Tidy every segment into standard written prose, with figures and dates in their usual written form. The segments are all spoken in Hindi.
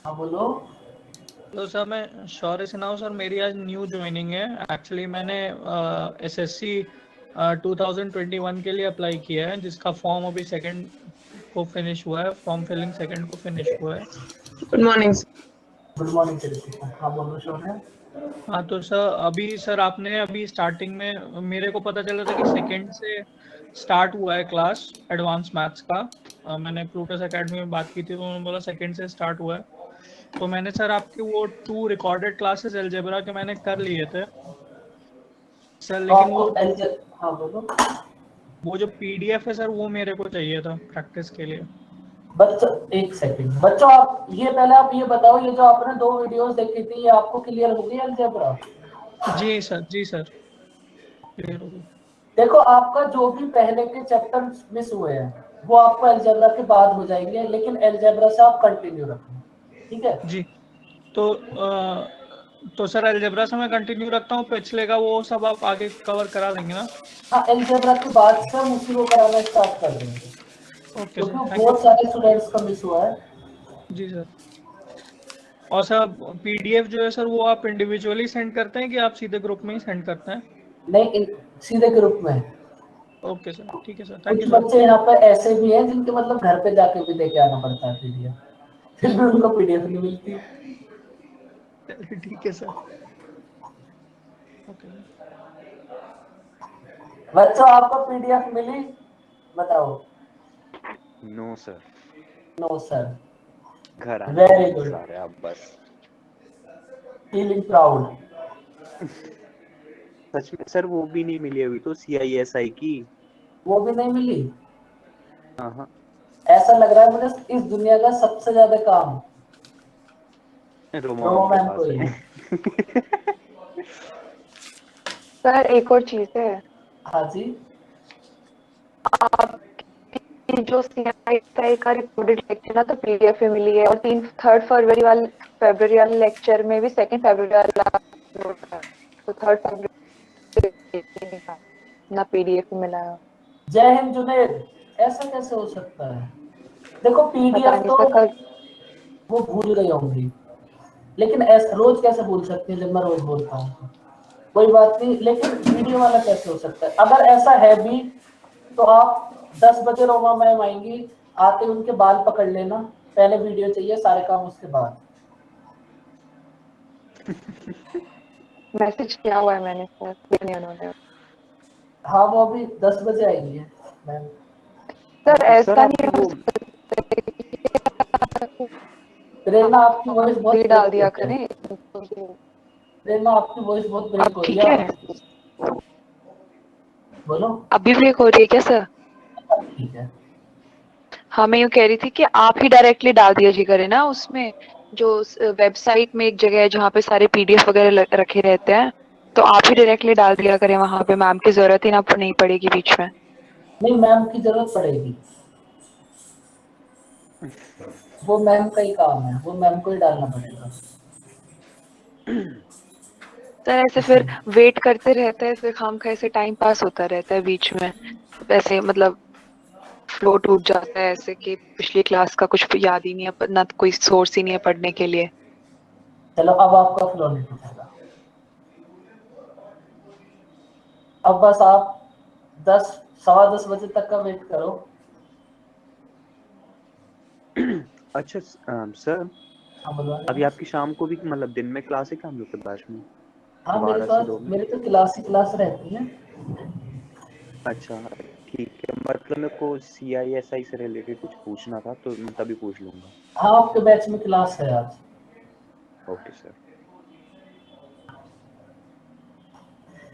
हाँ बोलो। तो सर मैं शौर्य सिन्हा हूँ सर। मेरी आज न्यू ज्वाइनिंग है। एक्चुअली मैंने एसएससी 2021 के लिए अप्लाई किया है, जिसका फॉर्म अभी सेकंड को फिनिश हुआ है। फॉर्म फिलिंग सेकंड को फिनिश हुआ है। Good morning. Good morning Kritika. हाँ बोलो शौर्य। हाँ तो सर अभी सर आपने अभी स्टार्टिंग में मेरे को पता चला था कि सेकंड से स्टार्ट हुआ है क्लास एडवांस मैथ्स का। मैंने प्लूटस एकेडमी में बात की थी तो उन्होंने बोला सेकंड से स्टार्ट हुआ है। तो मैंने सर आपके वो 2 रिकॉर्डेड क्लासेस अलजेब्रा के मैंने कर लिए थे सर, तो लेकिन आपको हाँ बोलो। वो जो पीडीएफ है सर वो मेरे को चाहिए था प्रैक्टिस के लिए। बच्चों एक सेकंड, बच्चों आप ये पहले आप ये बताओ, ये जो आपने 2 वीडियोस देखी थी ये आपको क्लियर हो गई अलजेब्रा? जी सर, जी सर, क्लियर हो गई। देखो आपका जो भी पहले के चैप्टर मिस हुए हैं वो आपको अलजेब्रा के बाद हो जाएंगे, लेकिन अलजेब्रा से आप कंटिन्यू रखना, ठीक है? जी तो सर अलजेब्रा से मैं कंटिन्यू रखता हूँ, पिछले का वो सब आप आगे कवर करा देंगे ना? हाँ, अलजेब्रा के बाद से हम उसी को कराना स्टार्ट कर देंगे, ओके क्योंकि सर, थैंक यू बहुत सर। सारे स्टूडेंट्स का मिस हुआ है। जी सर। और सर पीडीएफ जो है सर वो आप इंडिविजुअली सेंड करते हैं कि आप सीधे ग्रुप में ही सेंड करते हैं? नहीं, सीधे ग्रुप में। ओके सर, ठीक है सर, थैंक कुछ यू सर। बच्चे यहाँ पर ऐसे भी हैं जिनके मतलब घर पे जाके भी लेके आना पड़ता है पीडीएफ, फिर भी उनको पीडीएफ नहीं मिलती। चलिए ठीक है सर। Okay sir. बच्चों आपको पीडीएफ मिली? बताओ। No sir, no sir. घर आने का वेरी गुड। इंतजार है अब बस। Feeling proud. सच में सर वो भी नहीं मिली अभी तो CISI की। वो भी नहीं मिली? हाँ हाँ। ऐसा लग रहा है मुझे इस दुनिया का सबसे ज्यादा काम रोमा मैम रोमा के मैम को पास ही है। है। सर एक और चीज है, हाँ जी। आपकी जो CISI का रिकॉर्डेड लेक्चर ना तो PDF में मिली है, और 3 फरवरी वाले लेक्चर में भी 2 फरवरी वाला upload था। तो 3 फरवरी ना PDF में मिला है। जय हिंद जुनेद। ऐसा कैसे हो सकता है? देखो पता पीडीएफ नहीं तो सर, कल वो भूल गई होंगी, लेकिन ऐसा रोज कैसे भूल सकती है जब मैं रोज बोलता हूँ? कोई बात नहीं, लेकिन वीडियो वाला कैसे हो सकता है? अगर ऐसा है भी तो आप 10 बजे रोमा मैम आएंगी, आते उनके बाल पकड़ लेना। पहले वीडियो चाहिए, सारे काम उसके बाद। मैसेज किया हुआ है मैंने सर, नहीं उन्होंने। हाँ वो अभी 10 बजे आएंगी मैम। सर तो सर ऐसा आपकी नहीं हो वो सकता, प्रेरणा आपकी वॉइस भी बहुत ब्रेक डाल हो दिया रही है। करें। प्रेरणा आपकी वॉइस बहुत ब्रेक अब हो रही ठीक है है? बोलो। अभी ब्रेक हो रही है क्या सर? ठीक है। हाँ मैं यूँ कह रही थी कि आप ही डायरेक्टली डाल दिया जी करें ना उसमें, जो वेबसाइट में एक जगह है जहाँ पे सारे PDF वगैरह रखे रहते हैं, तो आप ही डायरेक्टली डाल दिया करें वहां पे, मैम की जरूरत ही ना नहीं पड़ेगी बीच में। नहीं, मैम की जरूरत पड़ेगी, वो मैम का ही काम है, वो मैम को ही डालना पड़ेगा। सर ऐसे फिर वेट करते रहते हैं, फिर खामखा ऐसे टाइम पास होता रहता है बीच में, वैसे मतलब फ्लो टूट जाता है ऐसे कि पिछली क्लास का कुछ याद ही नहीं है, ना कोई सोर्स ही नहीं है पढ़ने के लिए। चलो अब आपका फ्लो नहीं टूटेगा। अब बस आप 10 सवा 10 बजे तक का वेट करो। अच्छा सर, हाँ बोलो। अभी आपकी शाम को भी मतलब दिन में क्लास है क्या हम लोग के पास में? हाँ, मेरे 12 से पास 2 में। मेरी तो क्लास ही क्लास रहती है। अच्छा ठीक है, मतलब मेरे को CISI से रिलेटेड कुछ पूछना था तो मैं तभी पूछ लूंगा। हाँ, आपके बैच में क्लास है आज। Okay sir.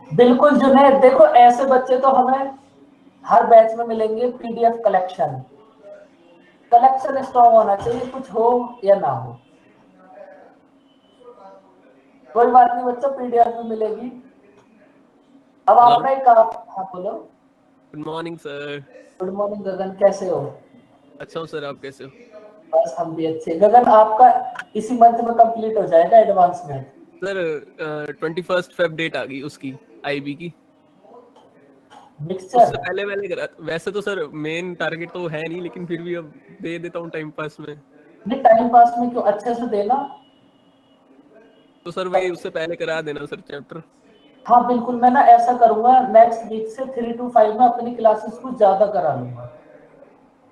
बिल्कुल जुनैद, देखो ऐसे बच्चे तो हमें हर बैच में मिलेंगे। पीडीएफ कलेक्शन कलेक्शन स्ट्रॉन्ग होना चाहिए, कुछ हो या ना हो। कोई बात नहीं बच्चों, पीडीएफ में मिलेगी। अब हेलो, आपका एक काम। हाँ बोलो। Good morning sir. Good morning Gagan, कैसे हो? अच्छा हूँ सर, आप कैसे हो? बस हम भी अच्छे। गगन आपका इसी मंथ में कंप्लीट हो जाएगा एडवांस में। सर 21 फेब डेट आ गई उसकी, IB की। मिक्सचर। उससे पहले करा, वैसे तो सर मेन टारगेट तो है नहीं, लेकिन फिर भी अब दे देता हूँ टाइम पास में। नहीं टाइम पास में क्यों, अच्छे से देना। तो सर वही उससे पहले करा देना सर चैप्टर। हाँ बिल्कुल, मैं ना ऐसा करूंगा नेक्स्ट वीक से 3 to 5 में अपनी क्लासेस कुछ ज्यादा करा लूंगा,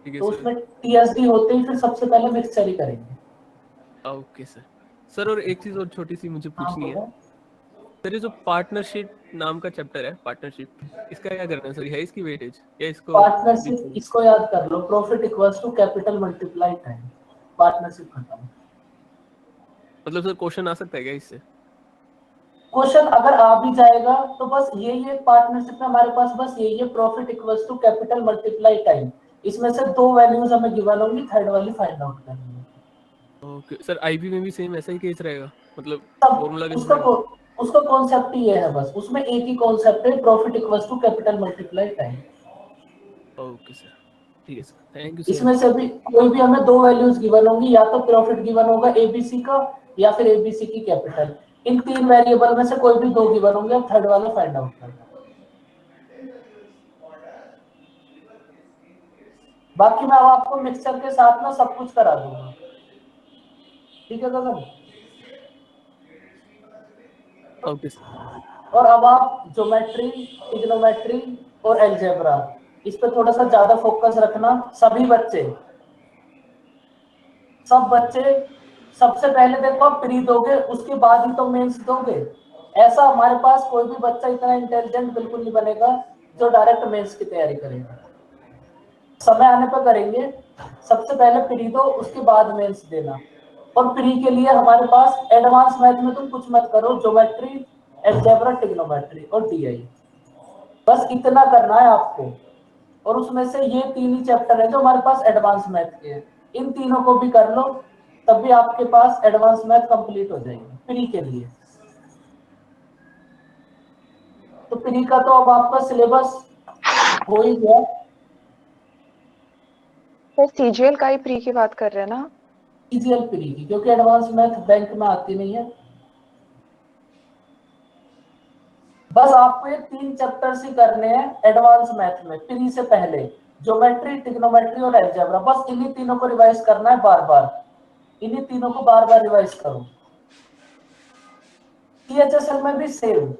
ठीक है तो सर। उसमें टीएसडी होते ही फिर सबसे पहले मिक्सचर ही करेंगे। Okay sir. सर और एक चीज और छोटी सी मुझे हाँ पूछनी है। बोलो। सर ये जो पार्टनरशिप नाम का चैप्टर है, पार्टनरशिप, इसका क्या करना है सर? है इसकी वेटेज या इसको भी पार्टनरशिप छोड़-? इसको याद कर लो, profit equals to capital multiply time, partnership खत्म। मतलब सर क्वेश्चन आ सकता है क्या इससे? क्वेश्चन अगर आ भी जाएगा तो बस ये पार्टनरशिप में हमारे पास बस ये profit equals to capital multiply time, इसमें से 2 वैल्यूज हमें गिवन होंगी, थर्ड वाली फाइंड आउट करनी है। ओके सर, आईबी में भी सेम ऐसा ही केस रहेगा, मतलब सब फॉर्मूला कैसे उसका रहेगा? उसका कॉन्सेप्ट ही ये है, बस उसमें एक ही कॉन्सेप्ट है, profit equals to capital multiply time. Okay sir, ठीक है सर, थैंक यू सर। इसमें से भी कोई भी हमें 2 वैल्यूज गिवन होंगी, या तो प्रॉफिट गिवन होगा एबीसी का या फिर एबीसी की कैपिटल, इन 3 वेरिएबल में से कोई भी 2 गिवन होंगे, अब थर्ड वाला फाइंड आउट करना। बाकी मैं अब आपको मिक्सचर के साथ ना सब कुछ करा दूंगा, ठीक है गगन। Okay sir. और अब आप ज्योमेट्री, ट्रिग्नोमेट्री और अलजेब्रा, इस पे थोड़ा सा ज्यादा फोकस रखना। सभी बच्चे, सब बच्चे सबसे पहले देखो आप प्री दोगे, उसके बाद ही तो मेंस दोगे। ऐसा हमारे पास कोई भी बच्चा इतना इंटेलिजेंट बिल्कुल नहीं बनेगा जो डायरेक्ट मेंस की तैयारी करेगा। समय आने पर करेंगे, सबसे पहले प्री दो, उसके बाद मेंस देना। और प्री के लिए हमारे पास एडवांस मैथ में तुम कुछ मत करो, ज्योमेट्री, अलजेब्रा, ट्रिग्नोमेट्री और डीआई, बस इतना करना है आपको। और उसमें से ये 3 ही चैप्टर है जो हमारे पास एडवांस मैथ के हैं, इन तीनों को भी कर लो, तब भी आपके पास एडवांस मैथ कंप्लीट हो जाएगी प्री के लिए। तो प्री का तो अब आपका सिलेबस हो ही गया। सर सीजीएल का ही प्री की बात कर रहे हैं ना? सीजीएल प्री की, क्योंकि एडवांस मैथ बैंक में आती नहीं है। बस आपको ये 3 चैप्टर्स ही करने हैं एडवांस मैथ में प्री से पहले, ज्योमेट्री, ट्रिग्नोमेट्री और अलजेब्रा, बस इन्हीं तीनों को रिवाइज करना है बार बार, इन्हीं तीनों को बार बार रिवाइज करो। सीएचएसएल में भी सेम,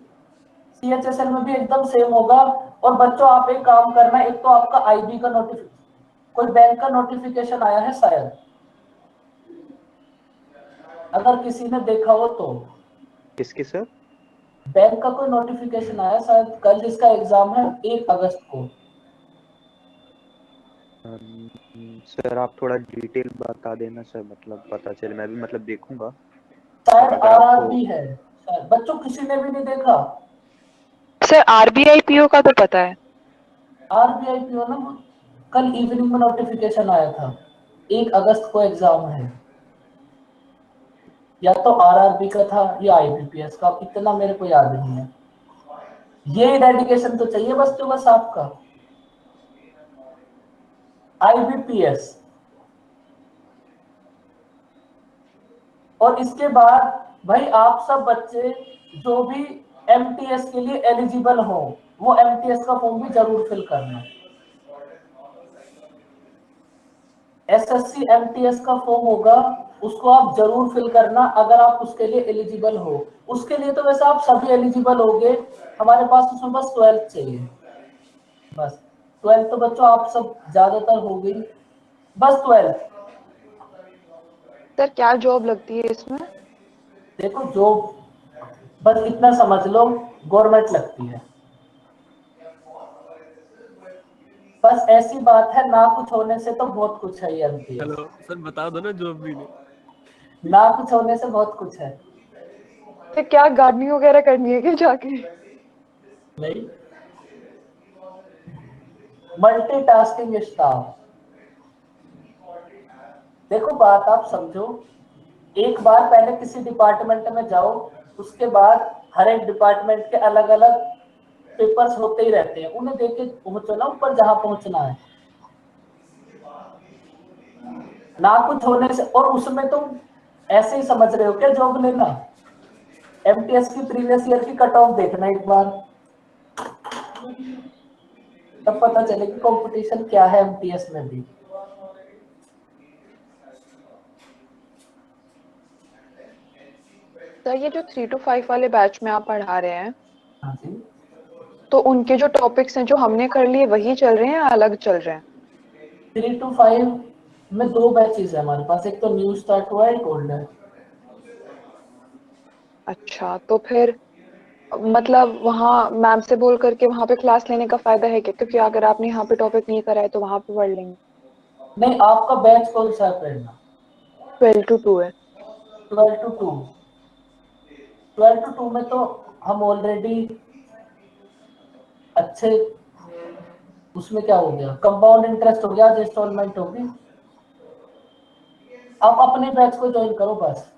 सीएचएसएल में भी एकदम सेम होगा। और बच्चों आप एक काम करना, एक तो आपका आईबी का नोटिफिकेशन, कोई बैंक का नोटिफिकेशन आया है शायद, अगर किसी ने देखा हो तो। किसके सर? बैंक का कोई नोटिफिकेशन आया शायद कल, जिसका एग्जाम है 1 अगस्त को। सर आप थोड़ा डिटेल बता देना सर, मतलब पता चले, मैं भी मतलब देखूंगा। शायद अगर आपको आरआरबी है शायद, बच्चों किसी ने भी नहीं देखा। सर आरबीआई पीओ का तो पता है। आरबीआई पीओ ना, कल इवनिंग में नोटिफिकेशन आया था, 1 अगस्त को एग्जाम है, या तो आरआरबी का था या आईबीपीएस का, इतना मेरे को याद नहीं है। ये डेडिकेशन तो चाहिए बच्चों बस आपका, आईबीपीएस। और इसके बाद भाई आप सब बच्चे जो भी एमटीएस के लिए एलिजिबल हो, वो एमटीएस का फॉर्म भी जरूर फिल करना। एसएससी एमटीएस का फॉर्म होगा, उसको आप जरूर फिल करना अगर आप उसके लिए एलिजिबल हो। उसके लिए तो वैसे आप सभी एलिजिबल होगे, हमारे पास उसमें बस 12th चाहिए, बस 12th तो बच्चों आप सब ज्यादातर हो गई, बस 12th। सर क्या जॉब लगती है इसमें? देखो जो, बस इतना समझ लो, गवर्नमेंट लगती है, बस ऐसी बात है, ना कुछ होने से तो बहुत कुछ है ये एमटीएस, हेलो सर, बता दो ना जो भी नहीं। ना कुछ होने से बहुत कुछ है। तो क्या गार्डनिंग वगैरह करनी है क्या जाके? नहीं, मल्टीटास्किंग स्टाफ। देखो बात आप समझो, एक बार पहले किसी डिपार्टमेंट में जाओ, उसके बाद हर एक डिपार्टमेंट के अलग अलग पेपर्स होते ही रहते हैं, उन्हें देख के पहुंचो ना ऊपर जहां पहुंचना है, ना कुछ होने से। और उसमें तुम ऐसे ही समझ रहे हो क्या जॉब लेना? एमटीएस की प्रीवियस ईयर की कट ऑफ देखना एक बार, तब पता चले कि कंपटीशन क्या है एमटीएस में भी। सर ये जो 3 to 5 वाले बैच में आप पढ़ा रहे हैं, हाँ जी, तो उनके जो टॉपिक्स हैं जो हमने कर लिए वही चल रहे हैं या अलग चल रहे हैं? 3 to 5 में 2 बैचेस है हमारे पास, एक तो न्यू स्टार्ट हुआ है, एक ओल्ड है। अच्छा, तो फिर मतलब वहाँ मैम से बोल करके वहाँ पे क्लास लेने का फायदा है क्या? क्योंकि अगर आपने यहाँ पे टॉपिक नहीं करा है तो वहाँ पे पढ़ लेंगे। नहीं, आपका बैच कौन सा है प्रेरणा? 12 to 2 है। 12 to 2, 12 to 2 में तो हम ऑलरेडी अच्छे, उसमें क्या हो गया, कंपाउंड इंटरेस्ट हो गया, इंस्टॉलमेंट होगी। आप अपने बैच को ज्वाइन करो बस।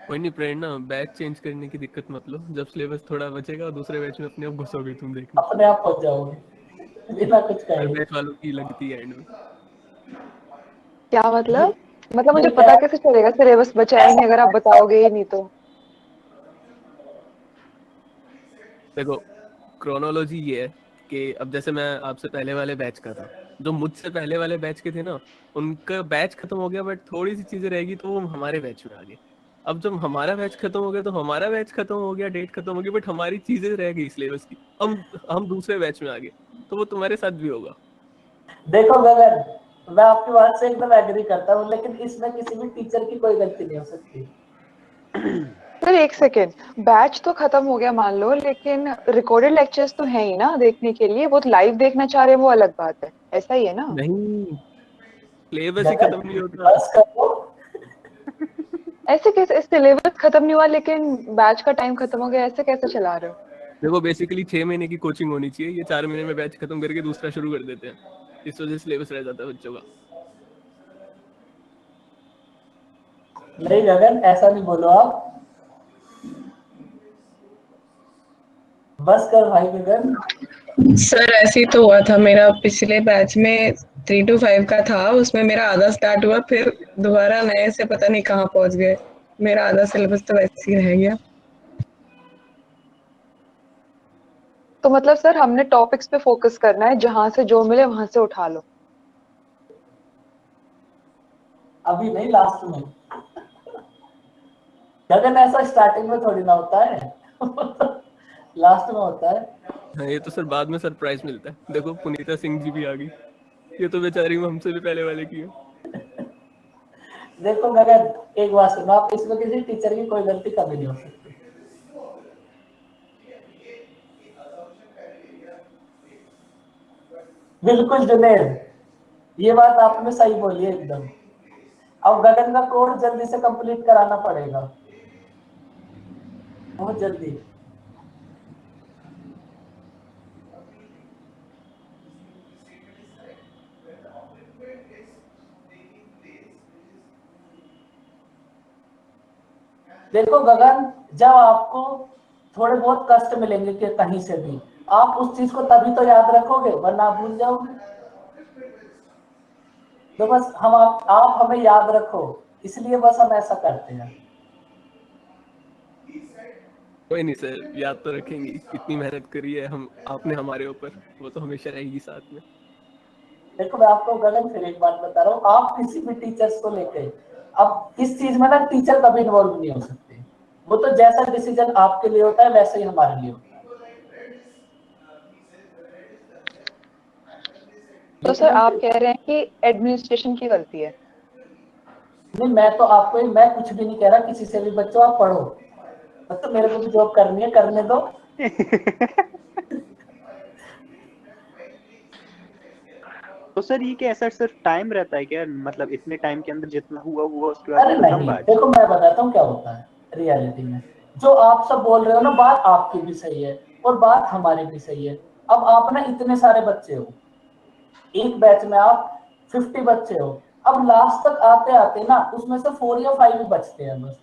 कोई नहीं प्रेरणा, बैच चेंज करने की दिक्कत मत लो, जब सिलेबस थोड़ा बचेगा दूसरे बैच में अपने आप घुसोगे तुम, देखना। अपने आप पहुंच जाओगे बिना कुछ हर कहे। बैच वालों की लगती है एंड में। क्या मतलब? मतलब मुझे नहीं, पता कैसे चलेगा सिलेबस बचा है नहीं अगर आप बताओगे ही नहीं तो? देखो, क्रोनोलॉजी ये है कि अब जैसे मैं आपसे पहले वाले बैच का था, जो मुझसे पहले वाले बैच के थे ना, उनका बैच खत्म हो गया बट थोड़ी सी चीजें रहेगी तो वो हमारे बैच में आ गए। अब जब हमारा बैच खत्म हो गया तो हमारा बैच खत्म हो गया, डेट खत्म हो गई, बट हमारी चीजें रह गई सिलेबस की। हम दूसरे बैच में आ गए, तो वो तुम्हारे साथ भी होगा। देखो गगन, मैं आपकी बात से एकदम एग्री करता हूँ, लेकिन इसमें किसी भी टीचर की कोई गलती नहीं हो सकती। सर एक सेकेंड, बैच तो खत्म हो गया मान लो, लेकिन रिकॉर्डेड लेक्चर्स तो हैं ही ना देखने के लिए। वो लाइव देखना चाह रहे हैं वो अलग बात है, ऐसा ही है ना? नहीं, सिलेबस ही गगन, खत्म नहीं होता। बस करो। ऐसे कैसे? सिलेबस खत्म नहीं हुआ लेकिन बैच का टाइम खत्म हो गया, ऐसे कैसे चला रहे हो? देखो बेसिकली 6 महीने की कोचिंग होनी चाहिए, ये 4 महीने में बैच खत्म करके दूसरा शुरू कर देते हैं, इस वजह से सिलेबस रह जाता है बच्चों का। नहीं गगन, ऐसा नहीं बोलो आप, बस कर भाई गगन। सर ऐसे ही तो हुआ था मेरा पिछले बैच में, 3 to 5 का था, उसमें मेरा आधा स्टार्ट हुआ, फिर दोबारा नए से पता नहीं कहाँ पहुंच गए। मेरा आधा सिलेबस तो वैसे ही रह गया। तो मतलब सर हमने टॉपिक्स पे फोकस करना है, जहां से जो मिले वहां से उठा लो। अभी नहीं, लास्ट में। गगन, ऐसा स्टार्टिंग में थोड़ी ना होता है लास्ट में होता है। हाँ, ये तो सर बाद में सरप्राइज मिलता है। देखो पुनीता सिंह जी भी आ गई, ये तो बेचारी हमसे भी पहले वाले की है। देखो गगन, एक बात सुनो, आप इसमें किसी टीचर की कोई गलती कभी नहीं हो सकती। बिल्कुल जुनेद, ये बात आपने सही बोली है एकदम। अब गगन का कोर्स जल्दी से कंप्लीट कराना पड़ेगा, बहुत जल्दी। देखो गगन, जब आपको थोड़े बहुत कष्ट मिलेंगे कि कहीं से भी, आप उस चीज को तभी तो याद रखोगे, वरना आप भूल जाओगे। तो बस आप हमें याद रखो, इसलिए बस हम ऐसा करते हैं। कोई नहीं सर, याद तो रखेंगी, इतनी मेहनत करी है हम आपने हमारे ऊपर, वो तो हमेशा रहेगी साथ में। देखो मैं आपको गगन फिर एक बात बता रहा हूँ, आप किसी भी टीचर्स को लेके, अब इस चीज में ना टीचर कभी इन्वॉल्व नहीं हो सकते। वो तो जैसा डिसीजन आपके लिए होता है वैसे ही हमारे लिए होता है। तो सर आप कह रहे हैं कि एडमिनिस्ट्रेशन की गलती है? नहीं, मैं कुछ भी नहीं कह रहा किसी से भी, बच्चों आप पढ़ो, तो मेरे को भी जॉब करनी है, करने दो। तो सर ये क्या ऐसा सिर्फ टाइम रहता है क्या, मतलब इतने टाइम के अंदर जितना हुआ उसके बाद अरे खत्म नहीं, बात? देखो मैं बताता हूँ क्या होता है रियलिटी में। जो आप सब बोल रहे हो ना, बात आपकी भी सही है और बात हमारी भी सही है। अब आप ना इतने सारे बच्चे हो, एक बैच में आप 50 बच्चे हो, अब लास्ट तक आते आते ना उसमें से 4 या 5 ही बचते हैं बस।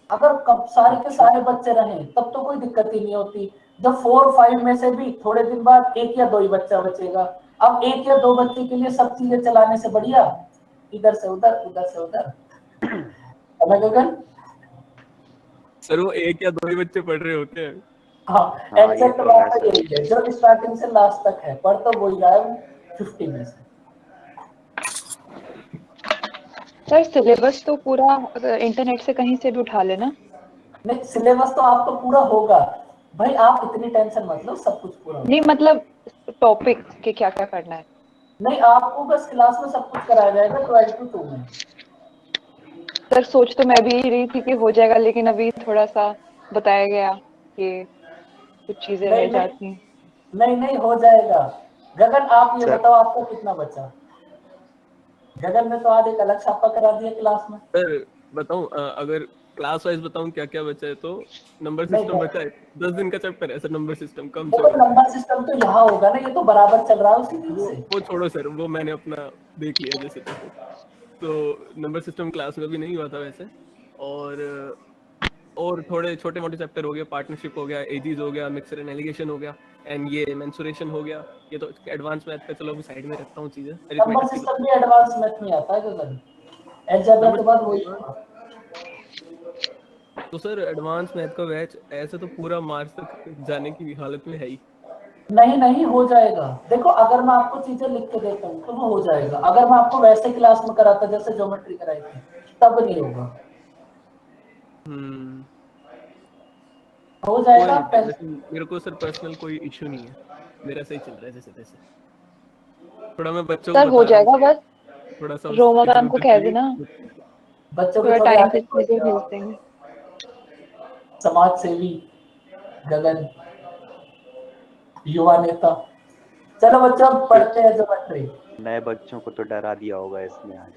अगर कब सारे के सारे बच्चे रहें तब तो कोई दिक्कत ही नहीं होती। जब 4-5 में से भी थोड़े दिन बाद 1 या 2 ही बच्चा बचेगा। अब 1 या 2 बच्चे के लिए सब चीजें चलाने से बढ़िया इधर से उधर, उधर से उधर। है गगन? सर वो 1 या 2 ही बच्चे पढ़ रहे होते हैं। हाँ, हाँ ये एग्जैक्ट तो है बात तो सर। यही है, जो स्टार्टिंग से लास्ट तक है पढ़ तो वही रहा है 50 में से। सर सिलेबस तो पूरा इंटरनेट से कहीं से भी उठा लेना। नहीं, सिलेबस तो आपका पूरा होगा भाई, आप इतनी टेंशन मत लो, सब कुछ पूरा नहीं होगा। मतलब टॉपिक के क्या क्या करना है। नहीं, आपको बस क्लास में सब कुछ कराया जाएगा 12 to 2 में। सर सोच तो मैं भी रही थी कि हो जाएगा, लेकिन अभी थोड़ा सा बताया गया कि कुछ चीजें रह नहीं नहीं, जाती हैं। नहीं नहीं हो जाएगा। गगन आप ये सर बताओ आपका कितना बचा? गगन ने तो आज एक अलग छापा करा दिया क्लास में। सर बताऊं, अगर क्लास वाइज बताऊं क्या क्या बचा है तो नंबर नहीं सिस्टम नहीं, बचा है। 10 दिन का चैप्टर है सर, नंबर सिस्टम कम से देखो कम। नंबर सिस्टम तो यहाँ होगा ना, ये तो बराबर चल रहा है उसी दिन से। वो छोड़ो सर, वो मैंने अपना देख लिया जैसे तैसे। तो नंबर सिस्टम क्लास में भी नहीं हुआ था वैसे। और और थोड़े छोटे मोटे चैप्टर हो गए, पार्टनरशिप हो गया, एजीज हो गया, मिक्सर एंड एलिगेशन हो गया, एंड ये मेंसुरेशन हो गया। ये तो एडवांस मैथ पे चलो अभी साइड में रखता हूँ चीजें, नंबर अरिथमेटिक की सिस्टम भी एडवांस मैथ में आता है गगन, अलजेब्रा नंबर के बाद वही सिस्टम। होगा। तो सर एडवांस मैथ का बैच ऐसे तो पूरा मार्च तक जाने की हालत में है ही। नहीं नहीं हो जाएगा, देखो अगर मैं आपको चीजें लिख के देता हूँ तो वो हो जाएगा, अगर मैं आपको वैसे क्लास में कराता जैसे ज्योमेट्री कराई थी तब नहीं होगा। हम्म। हो कोई जाएगा नहीं सर, वैसे मेरे को सर पर्सनल कोई इश्यू नहीं है, मेरा सही चल रहा है जैसे तैसे। थोड़ा मैं बच्चों को सर हो बता रहा हूँ, जाएगा, बस थोड़ा सा रोमा इधर मैम को उधर कह चीजें। देना, बच्चों के थोड़ा थोड़े टाइम आगे से बढ़ चीजें भेज जाओ। देंगे। समाज सेवी गगन, युवा नेता। चलो बच्चों अब फिर पढ़ते हैं ज्योमेट्री। नए बच्चों को तो डरा दिया होगा इसने आज,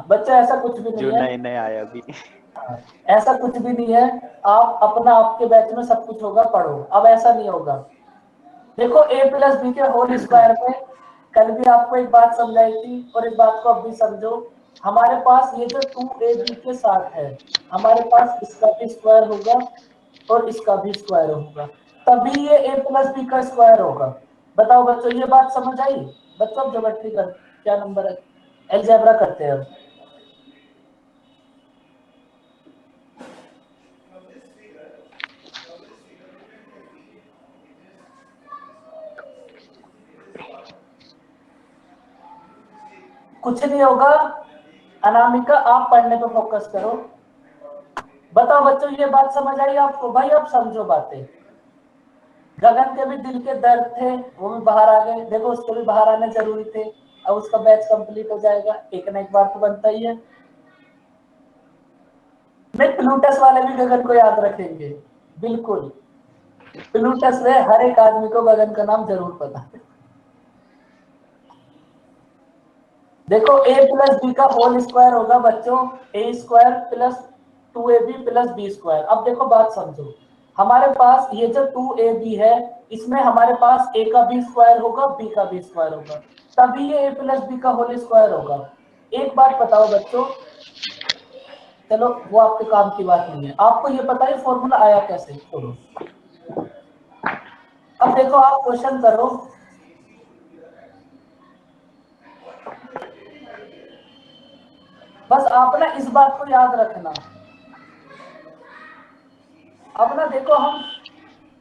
बच्चों ऐसा कुछ भी जो नहीं है। नए नए आए अभी। हाँ, ऐसा कुछ भी नहीं है। आप अपना आपके बैच में सब कुछ होगा, पढ़ो, अब ऐसा नहीं होगा। देखो a+b के होल स्क्वायर में कल भी आपको एक बात समझाई थी और इस बात को अब भी समझो। हमारे पास ये जो 2ab के साथ है, हमारे पास इसका भी स्क्वायर होगा और इसका भी स्क्वायर होगा, तभी ये a+b का स्क्वायर होगा। बताओ बच्चों, ये बात समझ आई? बच्चों अब ज्योमेट्री कर, क्या नंबर है, अलजेब्रा करते हैं अब। कुछ नहीं होगा, अनामिका आप पढ़ने पे फोकस करो। बताओ बच्चों, ये बात समझ आई आपको? भाई अब समझो बातें। गगन के भी दिल के दर्द थे, वो भी बाहर आ गए, देखो उसके भी बाहर आने जरूरी थे। अब उसका बैच कंप्लीट हो जाएगा, एक ना एक बार तो बनता ही है। नहीं, प्लूटस वाले भी गगन को याद रखेंगे, बिल्कुल। प्लूटस में हर एक आदमी को गगन का नाम जरूर पता है। देखो a+b का होल स्क्वायर होगा बच्चों, a² plus 2ab plus b²। अब देखो बात समझो, हमारे पास ये जो 2ab है, इसमें हमारे पास a का भी स्क्वायर होगा, b का भी स्क्वायर होगा, तभी ये a+b का होल स्क्वायर होगा। एक बात बताओ बच्चों, चलो वो आपके काम की बात नहीं है, आपको ये पता है फॉर्मूला आया कैसे, छोड़ो। अब देखो आप क्वेश्चन करो। बस आप ना इस बात को याद रखना। अब ना देखो हम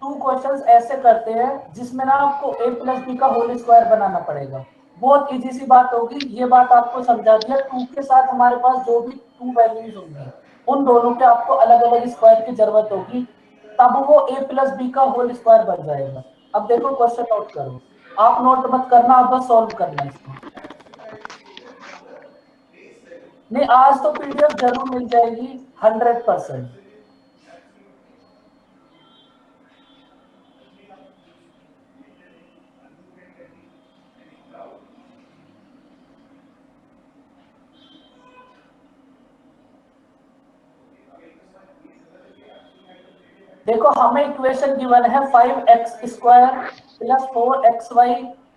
2 क्वेश्चंस ऐसे करते हैं जिसमें ना आपको a+b का होल स्क्वायर बनाना पड़ेगा। बहुत इजी सी बात होगी, ये बात आपको समझा दिया। 2 के साथ हमारे पास जो भी 2 वैल्यूज होंगी, उन दोनों के आपको अलग अलग स्क्वायर की जरूरत होगी, तब वो a+b का होल स्क्वायर बन जाएगा। अब देखो क्वेश्चन नोट करो, आप नोट मत करना, आप बस सॉल्व करना इसको। नहीं, आज तो पीडीएफ जरूर मिल जाएगी 100%। देखो हमें इक्वेशन गिवन है 5x² plus 4xy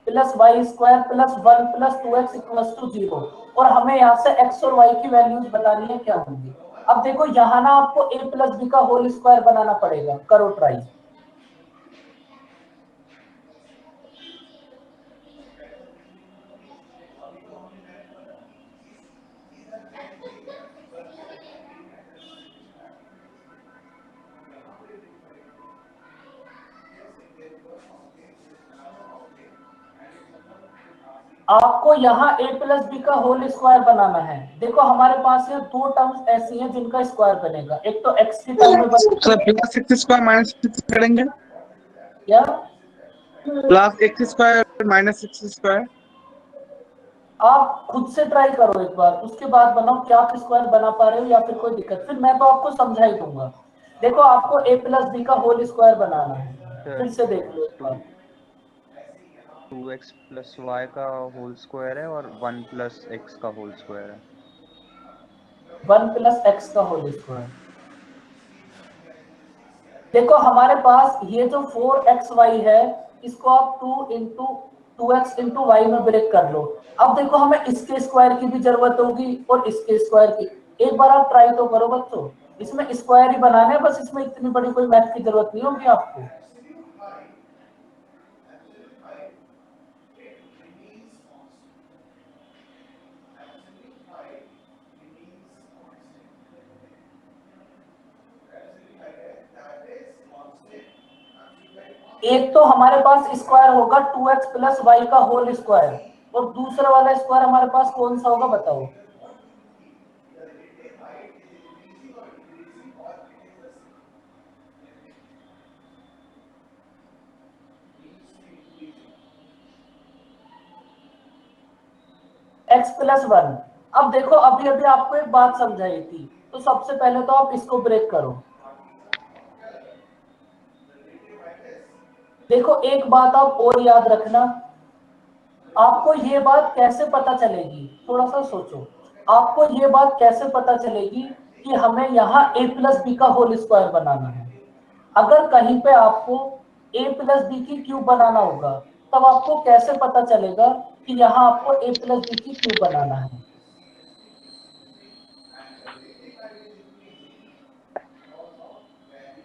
plus y² plus 1 plus 2x equals to 0, और हमें यहाँ से x और y की वैल्यूज बतानी है क्या होंगी। अब देखो यहाँ ना आपको a+b का होल स्क्वायर बनाना पड़ेगा, करो ट्राई। आपको यहाँ a प्लस बी का होल स्क्वायर बनाना है। देखो हमारे पास ये दो टर्म्स ऐसी हैं जिनका स्क्वायर बनेगा, एक तो x की टर्म में sir plus x square minus six करेंगे, या plus x square minus six square. आप खुद से ट्राई करो एक बार, उसके बाद बनाओ क्या आप स्क्वायर बना पा रहे हो या फिर कोई दिक्कत, फिर मैं तो आपको समझा ही दूंगा। देखो आपको a प्लस बी का होल स्क्वायर बनाना है, फिर से देख लो एक बार। 2x प्लस वाई का होल स्क्वायर है और 1 प्लस एक्स का होल स्क्वायर है। 1 प्लस एक्स का होल स्क्वायर। देखो हमारे पास ये जो 4xy है, इसको आप 2 इंटू 2x इंटू वाई में ब्रेक कर लो। अब देखो हमें इसके स्क्वायर की भी जरूरत होगी और इसके स्क्वायर की। एक बार आप ट्राई तो करो बच्चों, इसमें स्क्वायर ही बनाना है बस, इसमें इतनी बड़ी कोई मैथ की जरूरत नहीं होगी आपको। एक तो हमारे पास स्क्वायर होगा 2x प्लस वाई का होल स्क्वायर, और दूसरा वाला स्क्वायर हमारे पास कौन सा होगा बताओ? x plus 1। अब देखो अभी अभी आपको एक बात समझाई थी, तो सबसे पहले तो आप इसको ब्रेक करो। देखो एक बात आप और याद रखना, आपको ये बात कैसे पता चलेगी, थोड़ा सा सोचो, आपको ये बात कैसे पता चलेगी कि हमें यहाँ a प्लस बी का होल स्क्वायर बनाना है। अगर कहीं पे आपको a प्लस बी की क्यूब बनाना होगा, तब आपको कैसे पता चलेगा कि यहाँ आपको a प्लस बी की क्यूब बनाना है?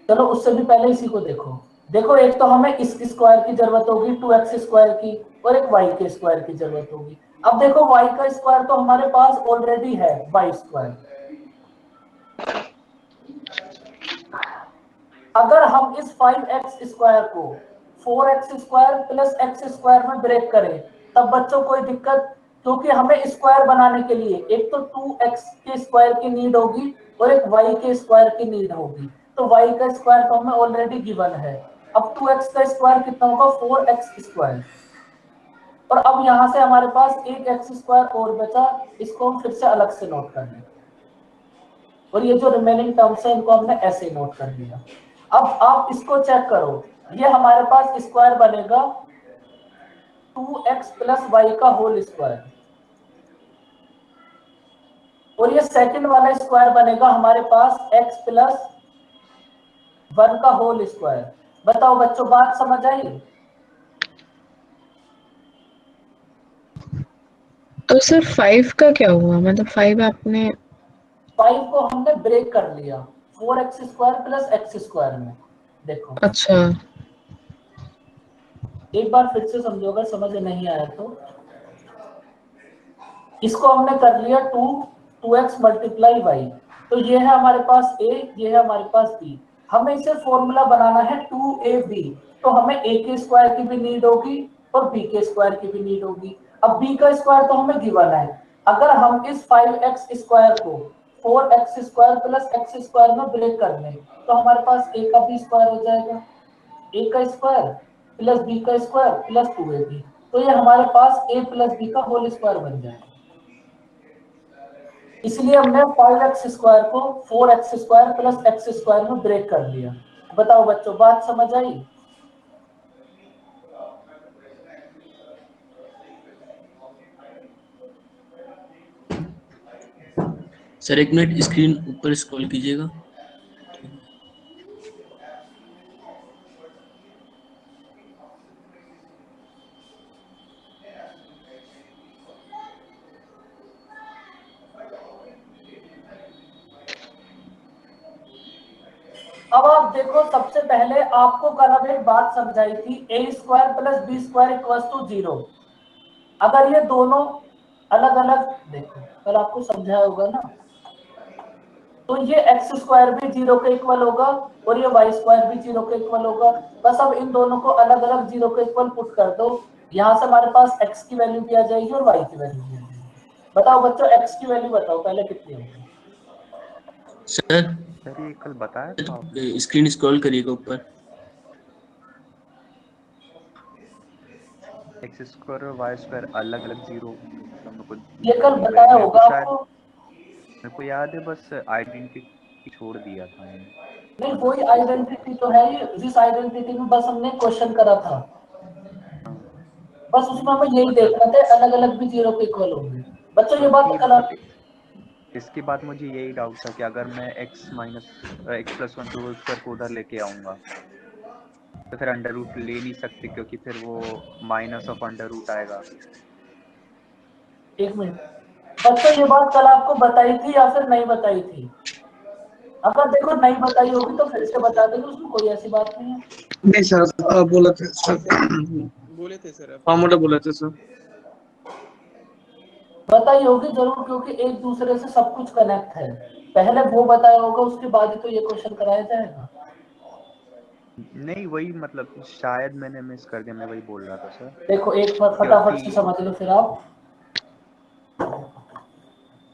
चलो उससे भी पहले इसी को देखो। देखो एक तो हमें इस स्क्वायर की जरूरत होगी 2x स्क्वायर की, और एक y के स्क्वायर की जरूरत होगी। अब देखो y का स्क्वायर तो हमारे पास ऑलरेडी है y स्क्वायर। अगर हम इस 5x स्क्वायर को 4x square plus x square में ब्रेक करें, तब बच्चों कोई दिक्कत, क्योंकि हमें स्क्वायर बनाने के लिए एक तो 2x के स्क्वायर की नीड होगी और एक y के स्क्वायर की नीड होगी। तो y का स्क्वायर तो हमें ऑलरेडी गिवन है। अब 2x का स्क्वायर कितना होगा? 4x square. और अब यहां से हमारे पास एक x स्क्वायर और बचा, इसको हम फिर से अलग से नोट कर लें, और ये जो रिमेनिंग टर्म्स है इनको हमने ऐसे नोट कर दिया। अब आप इसको चेक करो, ये हमारे पास स्क्वायर बनेगा 2x प्लस वाई का होल स्क्वायर, और ये सेकंड वाला स्क्वायर बनेगा हमारे पास x प्लस 1 का होल स्क्वायर। बताओ बच्चों बात समझ आई? तो सर 5 का क्या हुआ? मतलब 5 आपने 5 को हमने ब्रेक कर लिया 4x square plus x square में। देखो अच्छा एक बार फिर से समझो, अगर समझ नहीं आया तो। इसको हमने कर लिया 2x मल्टीप्लाई वाई, तो ये है हमारे पास a, ये है हमारे पास b। हमें इसे फॉर्मूला बनाना है 2ab, तो हमें a के स्क्वायर की भी नीड होगी और b के स्क्वायर की भी नीड होगी। अब b का स्क्वायर तो हमें गिवन है। अगर हम इस 5x स्क्वायर को 4x square plus x square में ब्रेक कर लें, तो हमारे पास a का भी स्क्वायर हो जाएगा, a का स्क्वायर प्लस b का स्क्वायर प्लस 2ab, तो ये हमारे पास a प्लस b का होल स्क्वायर बन जाएगा। इसलिए हमने 5x स्क्वायर को 4x square plus x square में ब्रेक कर लिया। बताओ बच्चों बात समझ आई? सर एक मिनट स्क्रीन ऊपर स्क्रॉल कीजिएगा। अब आप देखो, सबसे पहले आपको कल अब एक बात समझाई थी, a square plus B square equals to 0। अगर ये दोनों अलग अलग, देखो कल आपको समझाया होगा ना, तो ये x स्क्वायर भी 0 के इक्वल होगा और ये y स्क्वायर भी 0 के इक्वल होगा। बस अब इन दोनों को अलग अलग 0 के इक्वल पुट कर दो, यहाँ से हमारे पास x की वैल्यू भी आ जाएगी और y की वैल्यू भी आ जाएगी। बताओ बच्चों x की वैल्यू बताओ पहले कितनी होगी। सर सर ये कल बताया था आपने। स्क्रीन स्क्रॉल करिएगा ऊपर। एक्स स्क्वायर और वाई स्क्वायर अलग अलग जीरो, मतलब मेरे को ये कल नहीं बताया मेरे को होगा शायद, आपको। मेरे को याद है बस आइडेंटिटी छोड़ दिया था मैंने। नहीं मतलब वही आइडेंटिटी तो है ही, जिस आइडेंटिटी में बस हमने क्वेश्चन करा था, हाँ, बस उसमें हमें यही मतलब देखना था अलग अलग भी जीरो के इक्वल होंगे। बच्चों ये बात क्योंकि कल मतलब इसके बाद मुझे यही डाउट था कि अगर मैं x plus one two square को उधर लेके आऊंगा तो फिर अंडर रूट ले नहीं सकते, क्योंकि फिर वो माइनस ऑफ अंडर रूट आएगा। एक मिनट बच्चों, ये बात कल आपको बताई थी या फिर नहीं बताई थी? अगर देखो नहीं बताई होगी तो फिर से बता देंगे, उसमें कोई ऐसी बात नहीं है। नहीं सर, बोला थे सर, बोले थे सर, फॉर्मूला बोले थे सर। बताई होगी जरूर, क्योंकि एक दूसरे से सब कुछ कनेक्ट है। पहले वो बताया होगा, उसके बाद ही तो ये क्वेश्चन कराया जाएगा। नहीं वही मतलब शायद मैंने मिस कर दिया, मैं वही बोल रहा था सर। देखो एक फटाफट से क्योंकि समझ लो फिर आप।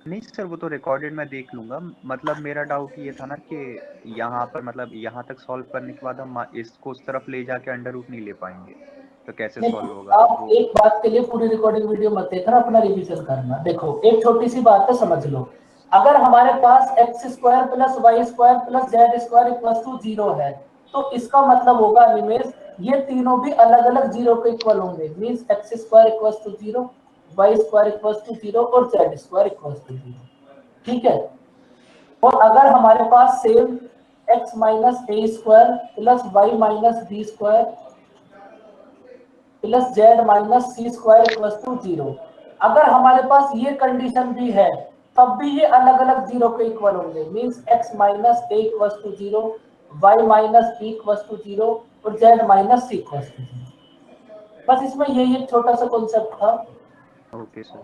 नहीं सर वो तो रिकॉर्डेड मैं देख लूंगा। मतलब मेरा डाउट ये था ना कि यहाँ पर मतलब यहाँ तक सॉल्व करने के बाद हम इसको उस तरफ ले जाके अंडर रूट नहीं ले पाएंगे, तो कैसे नहीं, सॉल्व होगा आप वो। एक बात के लिए पूरी रिकॉर्डिंग वीडियो मत देखना, अपना रिवीजन करना। देखो एक छोटी सी बात है, समझ लो। अगर हमारे पास X square plus Y square plus Z square equal to zero है, तो इसका मतलब होगा निमेश ये तीनों भी अलग अलग जीरो के इक्वल होंगे। Means X square equal to zero, Y square equal to zero और Z square equal to zero. ठीक है। और अगर हमारे पास same X minus A square plus Y minus B square plus Z minus C square equal to zero, अगर हमारे पास ये कंडीशन भी है, तब भी ये अलग अलग जीरो के इक्वल होंगे। Means X minus A equal to zero, Y minus B equal to zero और Z minus C equal to zero. बस इसमें यही एक छोटा सा कॉन्सेप्ट था। Okay sir,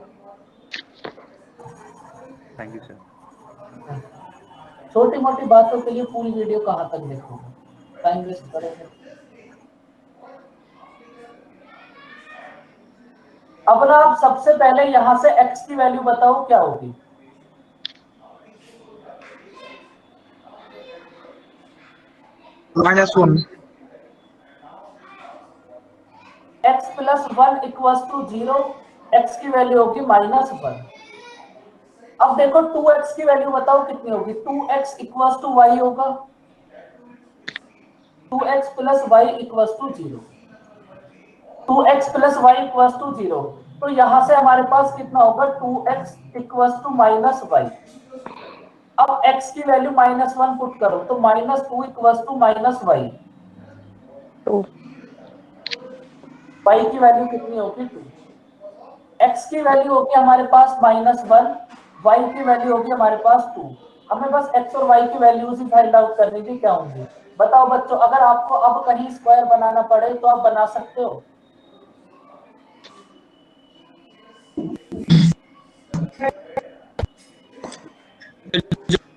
thank you sir. छोटी मोटी बातों के लिए पूरी वीडियो कहाँ तक देखोगे, टाइम वेस्ट करोगे। अब ना आप सबसे पहले यहां से x की वैल्यू बताओ क्या होगी। -1। x plus one equal to zero, x की वैल्यू होगी -1। अब देखो 2x की वैल्यू बताओ कितनी होगी। 2x इक्वल टू वाई होगा, 2x plus y equal to zero, 2x plus y equal to zero. तो यहां से हमारे पास कितना होगा, 2x equal to minus y. अब x की वैल्यू -1 पुट करो, तो -2 equal to minus y. y की वैल्यू कितनी होगी, 2। x की वैल्यू होगी हमारे पास -1, y की वैल्यू होगी हमारे पास 2। हमें बस x और y की वैल्यूज ही फाइंड आउट करनी थी, क्या होंगी। बताओ बच्चों, अगर आपको अब कहीं स्क्वायर बनाना पड़े तो आप बना सकते हो।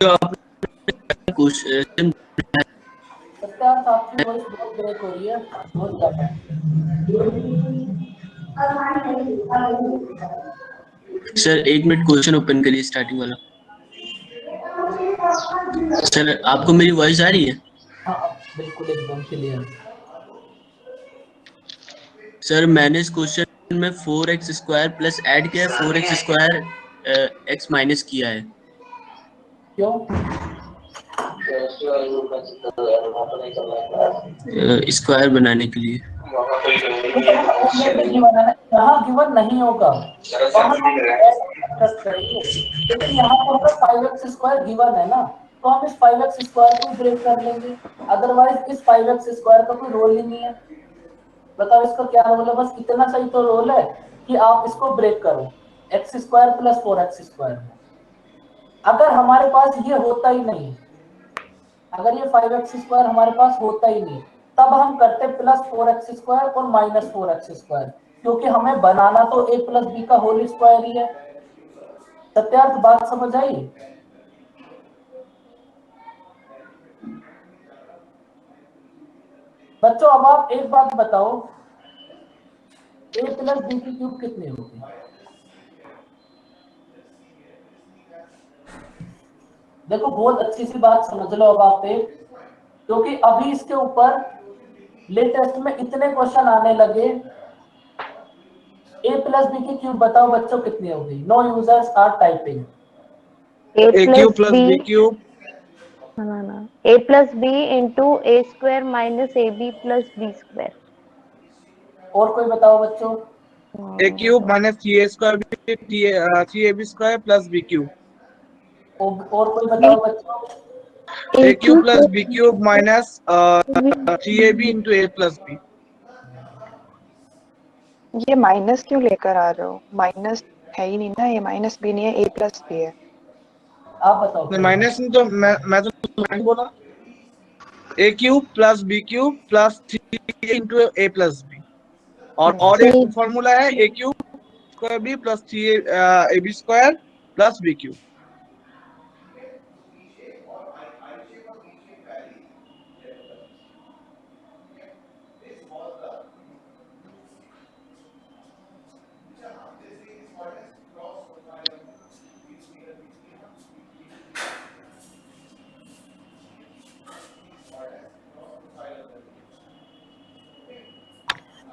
जो आप क्वेश्चन सत्यार्थ आपकी वॉइस बहुत ब्रेक हो रही है, बहुत ज्यादा। सर 1 मिनट क्वेश्चन ओपन करिए स्टार्टिंग वाला। सर आपको मेरी वॉइस आ रही है? हाँ बिल्कुल एकदम क्लियर। सर मैंने इस क्वेश्चन में 4x स्क्वायर प्लस ऐड किया है, 4x स्क्वायर x माइनस किया है। क्यों? स्क्वायर बनाने के लिए। यहाँ गिवन नहीं होगा, वहाँ हम डिस्कस करेंगे। लेकिन यहाँ पर 5x स्क्वायर गिवन है ना, तो हम इस 5x स्क्वायर को ब्रेक कर लेंगे। अदरवाइज इस 5x स्क्वायर का कोई रोल ही नहीं है। बताओ इसका क्या रोल है, बस इतना सही तो रोल है कि आप इसको ब्रेक करो x square plus 4x square. अगर हमारे पास ये होता ही नहीं, अगर ये 5x स्क्वायर हमारे पास होता ही नहीं, तब हम करते प्लस 4x स्क्वायर और माइनस 4x स्क्वायर, क्योंकि हमें बनाना तो a प्लस बी का होल स्क्वायर ही है। सत्यार्थ बात समझ आई? बच्चों अब आप एक बात बताओ, ए प्लस बी की क्यूब कितनी होगी? देखो बहुत अच्छी सी बात समझ लो अब आप एक, क्योंकि अभी इसके ऊपर लेटेस्ट में इतने क्वेश्चन आने लगे। ए प्लस बी की क्यूब बताओ बच्चों कितनी होगी? No users are typing. A cube plus B cube A plus B into A square minus A B plus B square. और कोई बताओ बच्चों? A cube minus three A square three A B square plus B cube. और कोई बताओ बच्चों? A cube plus B cube minus three A B into A plus B. ये माइनस क्यों लेकर आ रहे हो? माइनस है ही नहीं ना, ये माइनस भी नहीं है, ए प्लस भी है। आप बताओ। माइनस नहीं तो मैं तो नहीं बोला। A cube plus B cube plus three into A plus B, और एक फॉर्मूला है A cube square B plus three A B square plus B cube.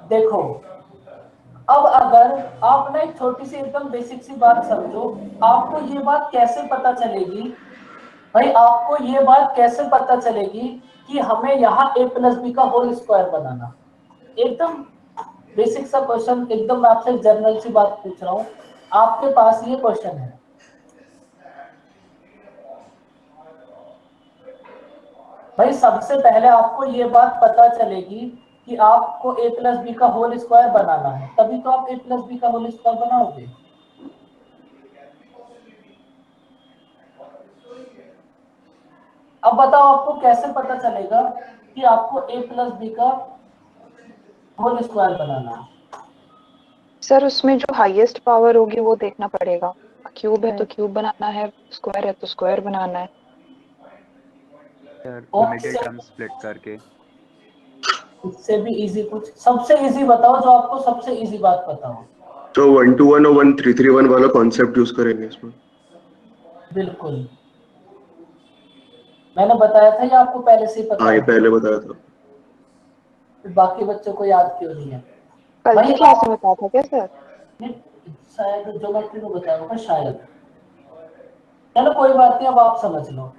देखो अब अगर आप ना एक छोटी सी एकदम बेसिक सी बात समझो, आपको ये बात कैसे पता चलेगी भाई, आपको ये बात कैसे पता चलेगी कि हमें यहाँ ए प्लस बी का होल स्क्वायर बनाना? एकदम बेसिक सा क्वेश्चन, एकदम मैं आपसे जनरल सी बात पूछ रहा हूँ, आपके पास ये क्वेश्चन है। भाई सबसे पहले आपको ये बात पता चलेगी कि आपको ए प्लस बी का होल स्क्वायर बनाना है, तभी तो आप ए प्लस बी का होल स्क्वायर बनाओगे। अब बताओ आपको कैसे पता चलेगा कि आपको ए प्लस बी का होल स्क्वायर बनाना है? सर उसमें जो हाईएस्ट पावर होगी वो देखना पड़ेगा। क्यूब है तो क्यूब बनाना है, स्क्वायर है तो स्क्वायर बनाना है। मिडिल टर्म स्प्लिट करके। इससे भी इजी कुछ, सबसे इजी बताओ, जो आपको सबसे इजी बात बताओ। तो 1 to 1 और 1 3 3 1 वाला कॉन्सेप्ट यूज करेंगे इसमें। बिल्कुल, मैंने बताया था, ये आपको पहले से ही पता हाँ, ये है। पहले बताया था। बाकी बच्चों को याद क्यों नहीं है? कल की क्लास में बताया था क्या सर? शायद ज्योमेट्री में बताया होगा शायद। चलो कोई बात नहीं, अब आप समझ लो।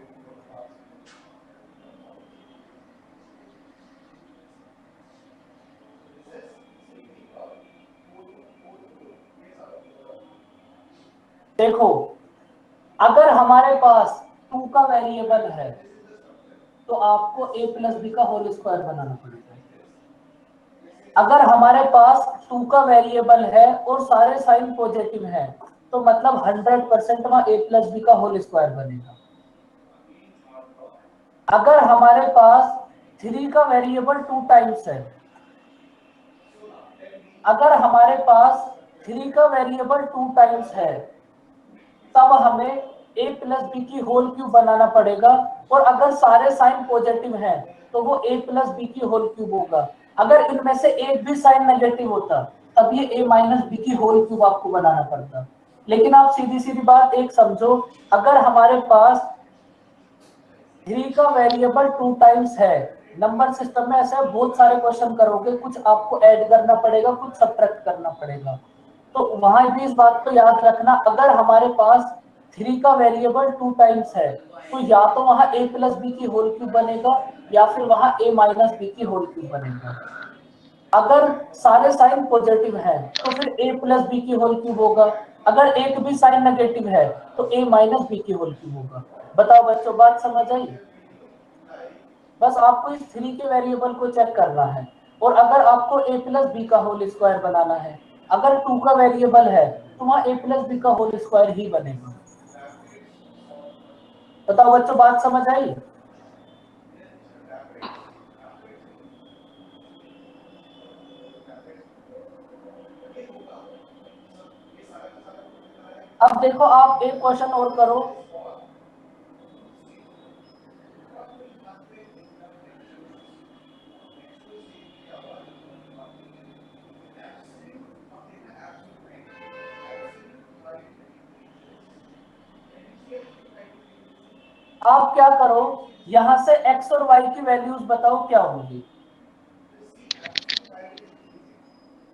देखो अगर हमारे पास 2 का वेरिएबल है तो आपको a प्लस बी का होल स्क्वायर बनाना पड़ेगा। अगर हमारे पास 2 का वेरिएबल है और सारे साइन पॉजिटिव हैं तो मतलब 100% वहां a प्लस बी का होल स्क्वायर बनेगा। अगर हमारे पास 3 का वेरिएबल 2 टाइम्स है, अगर हमारे पास 3 का वेरिएबल 2 टाइम्स है तब हमें a प्लस बी की होल क्यूब बनाना पड़ेगा, और अगर सारे साइन पॉजिटिव हैं तो वो a प्लस बी की होल क्यूब होगा। अगर इनमें से एक भी साइन नेगेटिव होता तब ये a माइनस बी की होल क्यूब आपको बनाना पड़ता। लेकिन आप सीधी सीधी बात एक समझो, अगर हमारे पास 3 का वेरिएबल 2 टाइम्स है, नंबर सिस्टम में ऐसे बहुत सारे क्वेश्चन करोगे, कुछ आपको ऐड करना पड़ेगा, कुछ सब्ट्रैक्ट करना पड़ेगा, तो वहां भी इस बात को याद रखना, अगर हमारे पास 3 का वेरिएबल 2 टाइम्स है तो या तो वहां a प्लस बी की होल क्यूब बनेगा या फिर वहां a माइनस बी की होल क्यूब बनेगा। अगर सारे साइन पॉजिटिव हैं तो फिर a प्लस बी की होल क्यूब होगा, अगर एक भी साइन नेगेटिव है तो a माइनस बी की होल क्यूब होगा। बताओ बच्चों, बात समझ आई? बस आपको इस 3 के वेरिएबल को चेक करना है, और अगर आपको a प्लस बी का होल स्क्वायर बनाना है, अगर 2 का वेरिएबल है तो वहां a प्लस बी का होल स्क्वायर ही बनेगा। बताओ बच्चों, बात समझ आई? अब देखो आप एक क्वेश्चन और करो। आप क्या करो, यहां से x और y की वैल्यूज बताओ क्या होगी।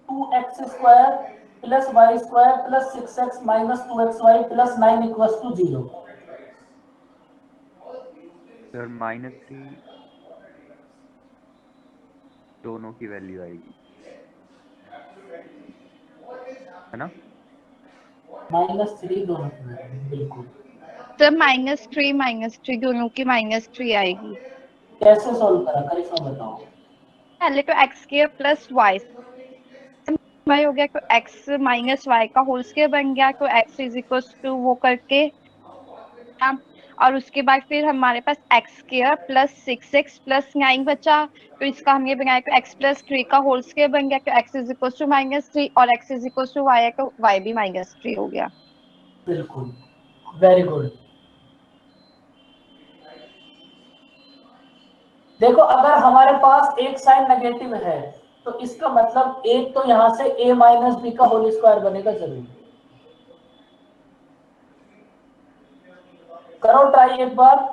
2x square plus Y square plus 6x minus 2xy plus 9 equals to 0। Sir -3 दोनों की वैल्यू आएगी, है ना? -3 दोनों की वैल्यू, बिल्कुल। सर -3 दोनों की -3 आएगी। कैसे सॉल्व करा, करिश्मा बताओ। पहले तो x² प्लस वाई हो गया, तो x माइनस वाई का होल स्क्वायर बन गया, तो x इज इक्वल टू वो करके, हाँ, और उसके बाद फिर हमारे पास x² प्लस 6x प्लस 9 बचा, तो इसका हम ये बनाया तो x प्लस 3 का होल स्क्वायर बन गया, तो x इज इक्वल टू -3 और x is equal to y है, तो y भी -3 हो गया। बिल्कुल, वेरी गुड। देखो अगर हमारे पास एक साइन नेगेटिव है तो इसका मतलब एक तो यहां से a माइनस बी का होल स्क्वायर बनेगा जरूर। करो ट्राई एक बार।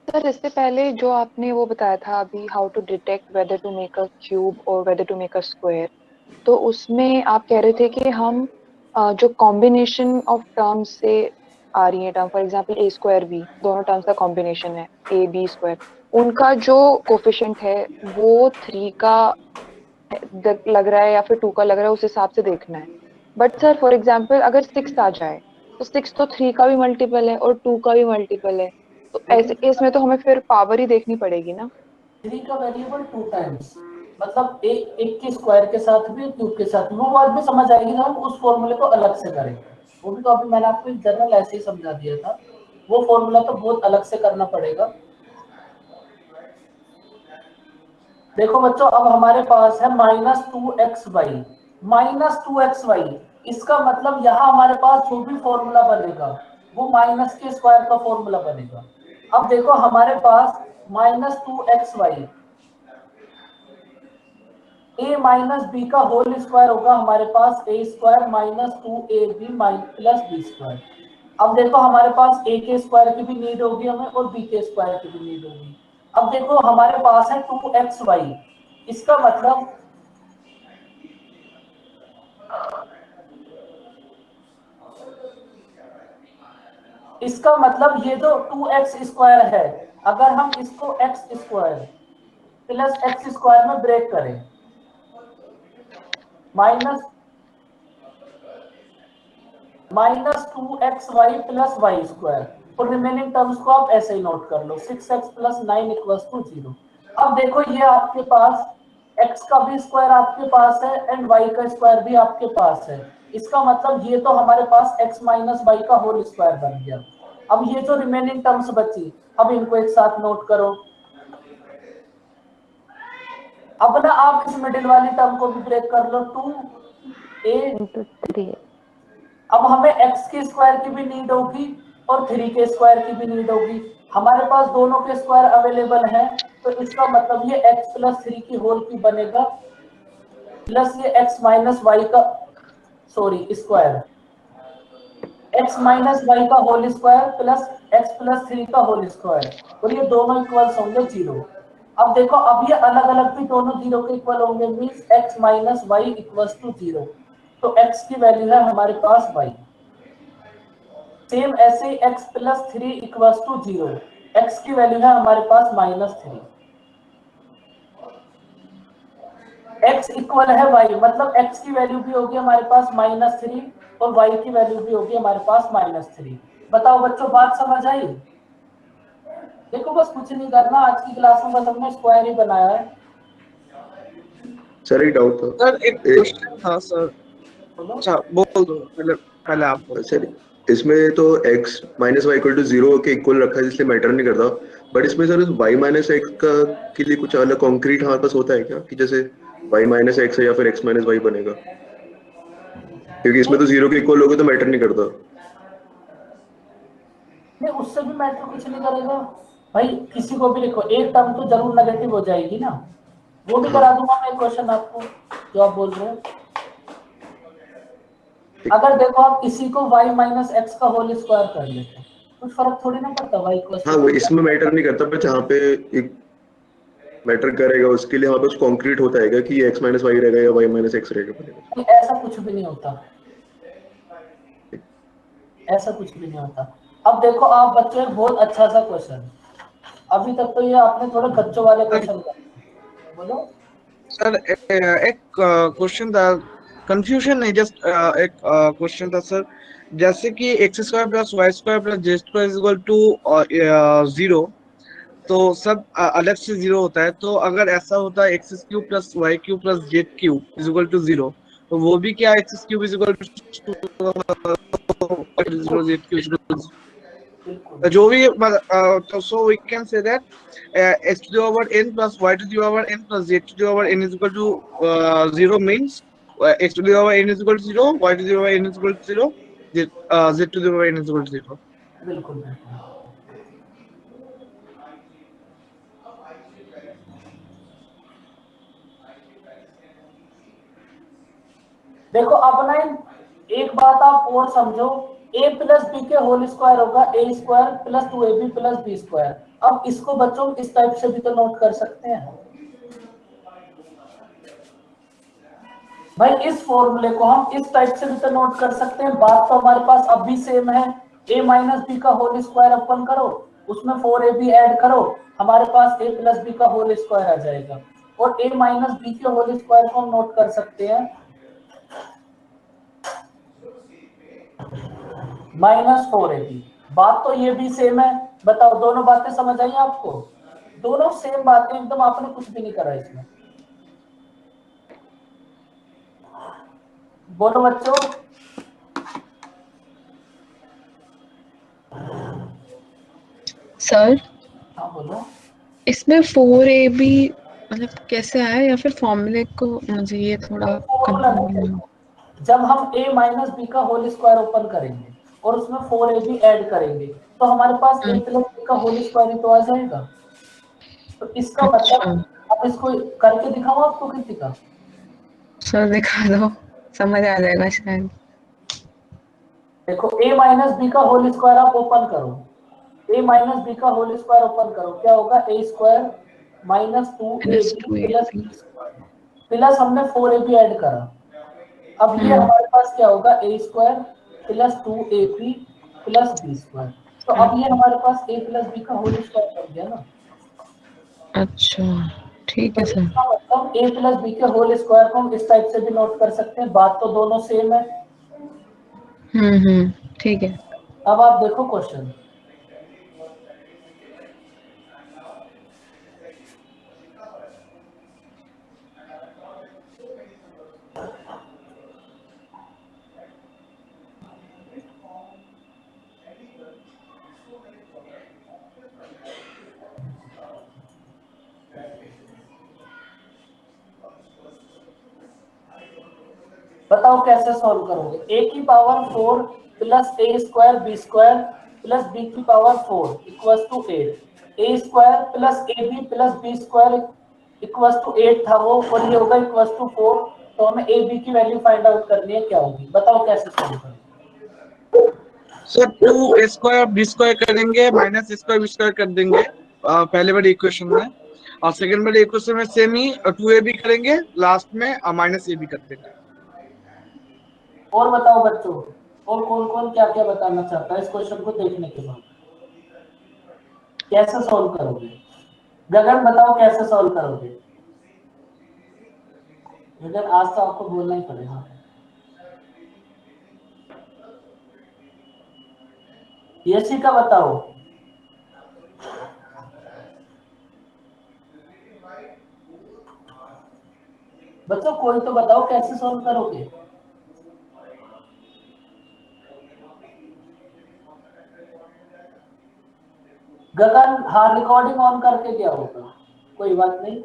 सर इससे पहले जो आपने वो बताया था अभी, how to detect whether to make a cube और whether to make a square, तो उसमें आप कह रहे थे कि हम जो कॉम्बिनेशन ऑफ टर्म्स से आ रही है term, for example a² b, दोनों टर्म्स का कॉम्बिनेशन है ab², उनका जो कोफिशिएंट है वो 3 का लग रहा है या फिर 2 का लग रहा है, उस हिसाब से देखना है। बट सर फॉर एग्जांपल अगर 6 आ जाए, तो 6 तो 3 का भी मल्टीपल है और 2 का भी मल्टीपल है, तो ऐसे केस में तो हमें फिर पावर ही देखनी पड़ेगी ना। 3 का वेरिएबल 2 टाइम्स, मतलब एक के स्क्वायर के साथ भी क्यूब के साथ भी, वो बात भी समझ आएगी ना, हम उस फॉर्मूले को अलग से करेंगे। वो भी तो अभी मैंने आपको जनरल ऐसे ही समझा दिया था, वो फॉर्मूला तो बहुत अलग से करना पड़ेगा। देखो बच्चों अब हमारे पास है -2xy, इसका मतलब यहाँ हमारे पास जो भी फॉर्मूला बनेगा वो माइनस के स्क्वायर का फॉर्मूला बनेगा। अब देखो हमारे पास -2xy a माइनस बी का होल स्क्वायर होगा, हमारे पास a² minus 2ab plus b²। अब देखो हमारे पास a के स्क्वायर की भी नीड होगी हमें और b के स्क्वायर की भी नीड होगी। अब देखो हमारे पास है 2xy, इसका मतलब ये जो 2x² है, अगर हम इसको x² प्लस x² में ब्रेक करें, -2xy प्लस y², और रिमेनिंग टर्म्स को आप ऐसे ही नोट कर लो, 6x प्लस 9 इक्वल्स टू 0। अब देखो ये आपके पास x का भी स्क्वायर आपके पास है एंड y का स्क्वायर भी आपके पास है, इसका मतलब ये तो हमारे पास x माइनस y का होल स्क्वायर बन गया। अब ये जो रिमेनिंग टर्म्स बची, अब इनको एक साथ नोट करो। अब ना आप इस मिडिल वाली टर्म को भी ब्रेक कर लो, 2a, अब हमें x के स्क्वायर की भी नीड होगी और 3 के स्क्वायर की भी नीड होगी, हमारे पास दोनों के स्क्वायर अवेलेबल हैं, तो इसका मतलब ये x प्लस 3 की होल की बनेगा प्लस ये x माइनस वाई का स्क्वायर, x माइनस वाई का whole square plus x plus 3 का होल स्क्वायर, और ये दोनों इक्वल्स होंगे 0। अब देखो अब ये अलग अलग भी दोनों 0 के इक्वल होंगे, means x minus y equals to 0, तो x की वैल्यू है हमारे पास y। सेम ऐसे ही x plus 3 equals to 0, x की वैल्यू है हमारे पास -3, x इक्वल है y, मतलब x की वैल्यू भी होगी हमारे पास -3 और y की वैल्यू भी होगी हमारे पास -3। बताओ बच्चों बात समझ आई? देखो बस कुछ नहीं करना, आज की क्लास में बस हमने स्क्वायर ही बनाया है। सर एक डाउट था। सर एक क्वेश्चन था सर। अच्छा बोल दो, पहले पहले आप बोलो। सर इसमें तो x minus y equal to 0 के इक्वल रखा है, इसलिए मैटर नहीं करता। बट इसमें सर y माइनस एक्स का के लिए कुछ अलग कॉन्क्रीट हमारे पास होता है क्या, कि जैसे y माइनस एक्स है या फिर x माइनस वाई बनेगा? क्योंकि इसमें तो 0 के इक्वल होगा तो मैटर नहीं करता। नहीं, उससे भी मैटर कुछ नहीं करेगा भाई। किसी को भी देखो, एक टर्म तो जरूर नेगेटिव हो जाएगी ना। वो भी करा दूंगा मैं क्वेश्चन आपको जो आप बोल रहे हो। अगर देखो आप इसी को y माइनस एक्स का होल स्क्वायर कर लेते हैं, कुछ फर्क थोड़ी ना पड़ता y इक्वल हाँ, वो इसमें मैटर नहीं करता, पर जहाँ पे एक मैटर करेगा उसके लिए हमारे पास कॉन्क्रीट होता है कि x माइनस वाई रहेगा या y माइनस एक्स रहेगा बनेगा। ऐसा कुछ भी नहीं होता, ऐसा कुछ भी नहीं होता। अब देखो आप बच्चों, एक बहुत अच्छा सा क्वेश्चन, अभी तक तो ये आपने थोड़े बच्चों वाले क्वेश्चन कर, बोलो सर एक क्वेश्चन था, कंफ्यूजन नहीं, जस्ट एक क्वेश्चन था सर। जैसे कि x square plus Y square plus Z square is equal to 0, तो सब अलग से 0 होता है। तो अगर ऐसा होता है x cube plus y cube plus z cube is equal to 0, तो वो भी क्या x cube is equal to 0 z cube, जो भी तो so we can say that x to the power n plus y to the power n plus z to the power n is equal to 0 means x to the power n is equal to 0, y to the power n is equal to 0, z to the power n is equal to 0. बिल्कुल। देखो अब ना एक बात आप और समझो, a प्लस बी के होल स्क्वायर होगा a square plus 2ab plus B square. अब इसको बच्चों इस टाइप से भी तो नोट कर सकते हैं भाई, इस फॉर्मूले को हम इस टाइप से भी तो नोट कर सकते हैं। बात तो हमारे पास अब भी सेम है, a माइनस बी का होल स्क्वायर अपन करो, उसमें 4ab ऐड करो, हमारे पास a प्लस बी का होल स्क्वायर आ जाएगा। और a माइनस बी के होल स्क्वायर को हम नोट कर सकते हैं -4ab। बात तो ये भी सेम है। बताओ, दोनों बातें समझ आई आपको? दोनों सेम बातें एकदम, आपने कुछ भी नहीं करा इसमें। बोलो बच्चों। सर हाँ बोलो। इसमें 4ab मतलब कैसे आया, या फिर फॉर्मूले को मुझे ये थोड़ा कंफ्यूजन। जब हम a माइनस बी का होल स्क्वायर ओपन करेंगे और उसमें 4ab ऐड करेंगे, तो हमारे पास a प्लस बी का होल स्क्वायर तो आ जाएगा। तो इसका मतलब, अब इसको करके दिखाऊं आपको कृतिका? सर दिखा दो, समझ आ जाएगा शायद। देखो a माइनस बी का होल स्क्वायर आप ओपन करो, a माइनस बी का होल स्क्वायर ओपन करो, क्या होगा? a square minus 2ab plus B square, plus हमने 4ab ऐड करा। अब ये हमारे पास क्या होगा? a square plus 2ab plus B square. तो अब ये हमारे पास a प्लस बी का होल स्क्वायर बन गया ना। अच्छा ठीक है तो सर। इसका मतलब a प्लस बी के होल स्क्वायर को हम इस टाइप से भी नोट कर सकते हैं। बात तो दोनों सेम है। ठीक है। अब आप देखो क्वेश्चन। बताओ कैसे सॉल्व करोगे? a की power 4 plus a square B square plus b की power 4 equals to 8, a square plus ab plus b square equals to 8 था वो, और ये होगा इक्वल्स टू 4। तो हमें ab की वैल्यू फाइंड आउट करनी है, क्या होगी? बताओ कैसे सॉल्व करोगे? Sir 2a square B square करेंगे minus a square B square कर देंगे पहले वाले इक्वेशन में, और सेकंड वाले इक्वेशन में सेम ही 2ab करेंगे, लास्ट में माइनस ab कर देंगे। और बताओ बच्चों, और कौन कौन क्या क्या बताना चाहता है इस क्वेश्चन को देखने के बाद? कैसे सॉल्व करोगे? गगन बताओ कैसे सॉल्व करोगे? गगन आज तो आपको बोलना ही पड़ेगा। यशी का बताओ। बच्चों कोई तो बताओ कैसे सॉल्व करोगे? गगन, हाँ रिकॉर्डिंग ऑन करके क्या होगा, कोई बात नहीं।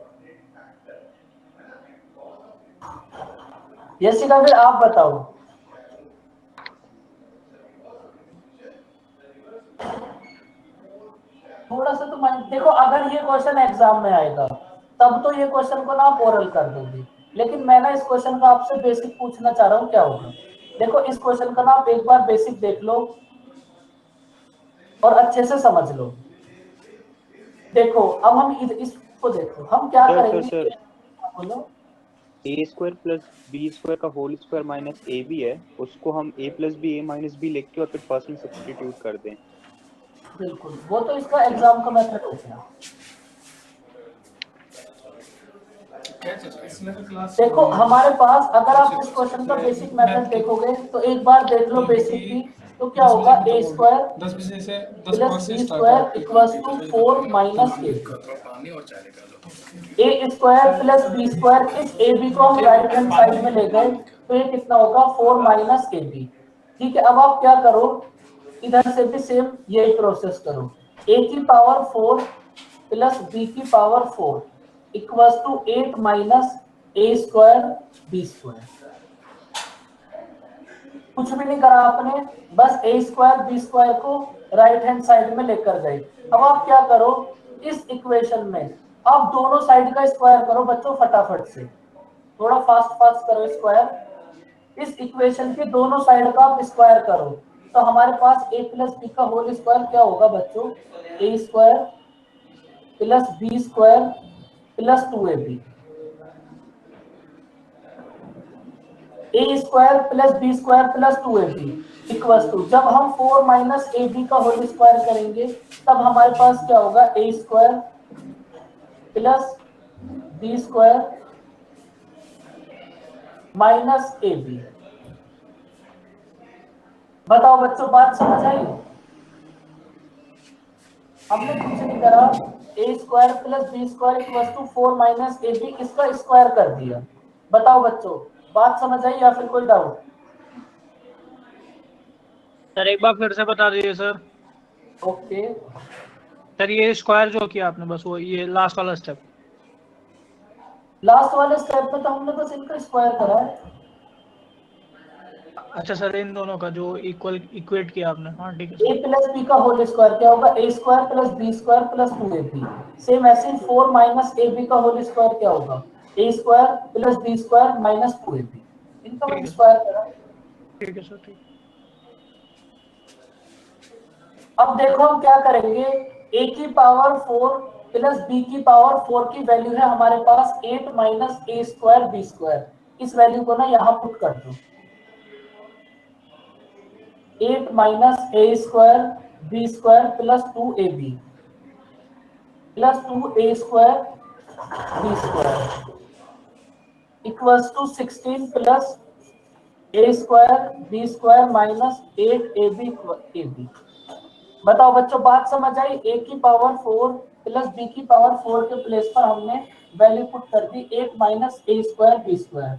यशिका फिर आप बताओ। थोड़ा सा तो माइंड देखो, अगर ये क्वेश्चन एग्जाम में आएगा तब तो ये क्वेश्चन को ना आप ओरल कर दोगे, लेकिन मैं ना इस क्वेश्चन का आपसे बेसिक पूछना चाह रहा हूँ क्या होगा। देखो इस क्वेश्चन का ना आप एक बार बेसिक देख लो और अच्छे से समझ लो। देखो अब हम इसको देखो, हम क्या करेंगे। बोलो। A square plus B square का होल स्क्वायर माइनस ए बी है, उसको हम a plus b a minus b लिख के और फिर फर्स्ट में सब्स्टिट्यूट कर दें। बिल्कुल, वो तो इसका एग्जाम का मेथड हो गया। देखो हमारे पास अगर आप इस क्वेश्चन का बेसिक मेथड देखोगे तो एक बार देख लो बेसिक की, तो क्या होगा A square plus B square equals to 4 minus A square plus B square, इस ए बी को हम राइट हैंड साइड में ले गए तो ये कितना होगा 4 माइनस ए बी। ठीक है, अब आप क्या करो, इधर से भी सेम यही प्रोसेस करो, ए की पावर 4 प्लस बी की power 4 equals to 8 minus A square B square. कुछ भी नहीं करा आपने, बस ए स्क्वायर बी स्क्वायर को राइट हैंड साइड में लेकर गए। अब आप क्या करो, इस इक्वेशन में आप दोनों साइड का स्क्वायर करो बच्चों फटाफट से, थोड़ा फास्ट करो स्क्वायर। इस इक्वेशन के दोनों साइड का आप स्क्वायर करो तो हमारे पास a प्लस बी का होल स्क्वायर क्या होगा बच्चों, A square plus B square plus 2ab। A square plus B square plus 2ab equals to, जब हम 4 माइनस ए बी का होल स्क्वायर करेंगे तब हमारे पास क्या होगा, A square plus B square minus A B. बताओ बच्चों बात समझ आई? हमने कुछ नहीं करा, A square plus B square equals to 4 minus A B, इसका स्क्वायर कर दिया। बताओ बच्चों बात समझ आई या फिर कोई डाउट? सर एक बार फिर से बता दीजिए सर। ओके सर ये स्क्वायर जो किया आपने बस वो ये लास्ट वाला स्टेप, लास्ट वाले स्टेप में तो हमने बस इनका स्क्वायर करा है। अच्छा सर इन दोनों का जो इक्वेट किया आपने, हाँ ठीक है। ए प्लस बी का होल स्क्वायर क्या होगा, A square plus B square plus 2ab। Same ऐसे 4 माइनस ए बी का होल स्क्वायर क्या होगा, A square plus B square minus 2ab। इनका मैंने स्क्वायर करा। ठीक है सर ठीक। अब देखो हम क्या करेंगे, a की पावर 4 प्लस b की पावर 4 की वैल्यू है हमारे पास 8 माइनस ए स्क्वायर बी स्क्वायर। इस वैल्यू को ना यहाँ पुट कर दो, 8 minus A square B square plus 2ab plus 2a square B square equals to 16 plus a square B square minus 8ab। बताओ बच्चों बात समझ आई? a की पावर 4 प्लस b की पावर 4 के प्लेस पर हमने वैल्यू पुट कर दी 8 माइनस ए स्क्वायर बी स्क्वायर।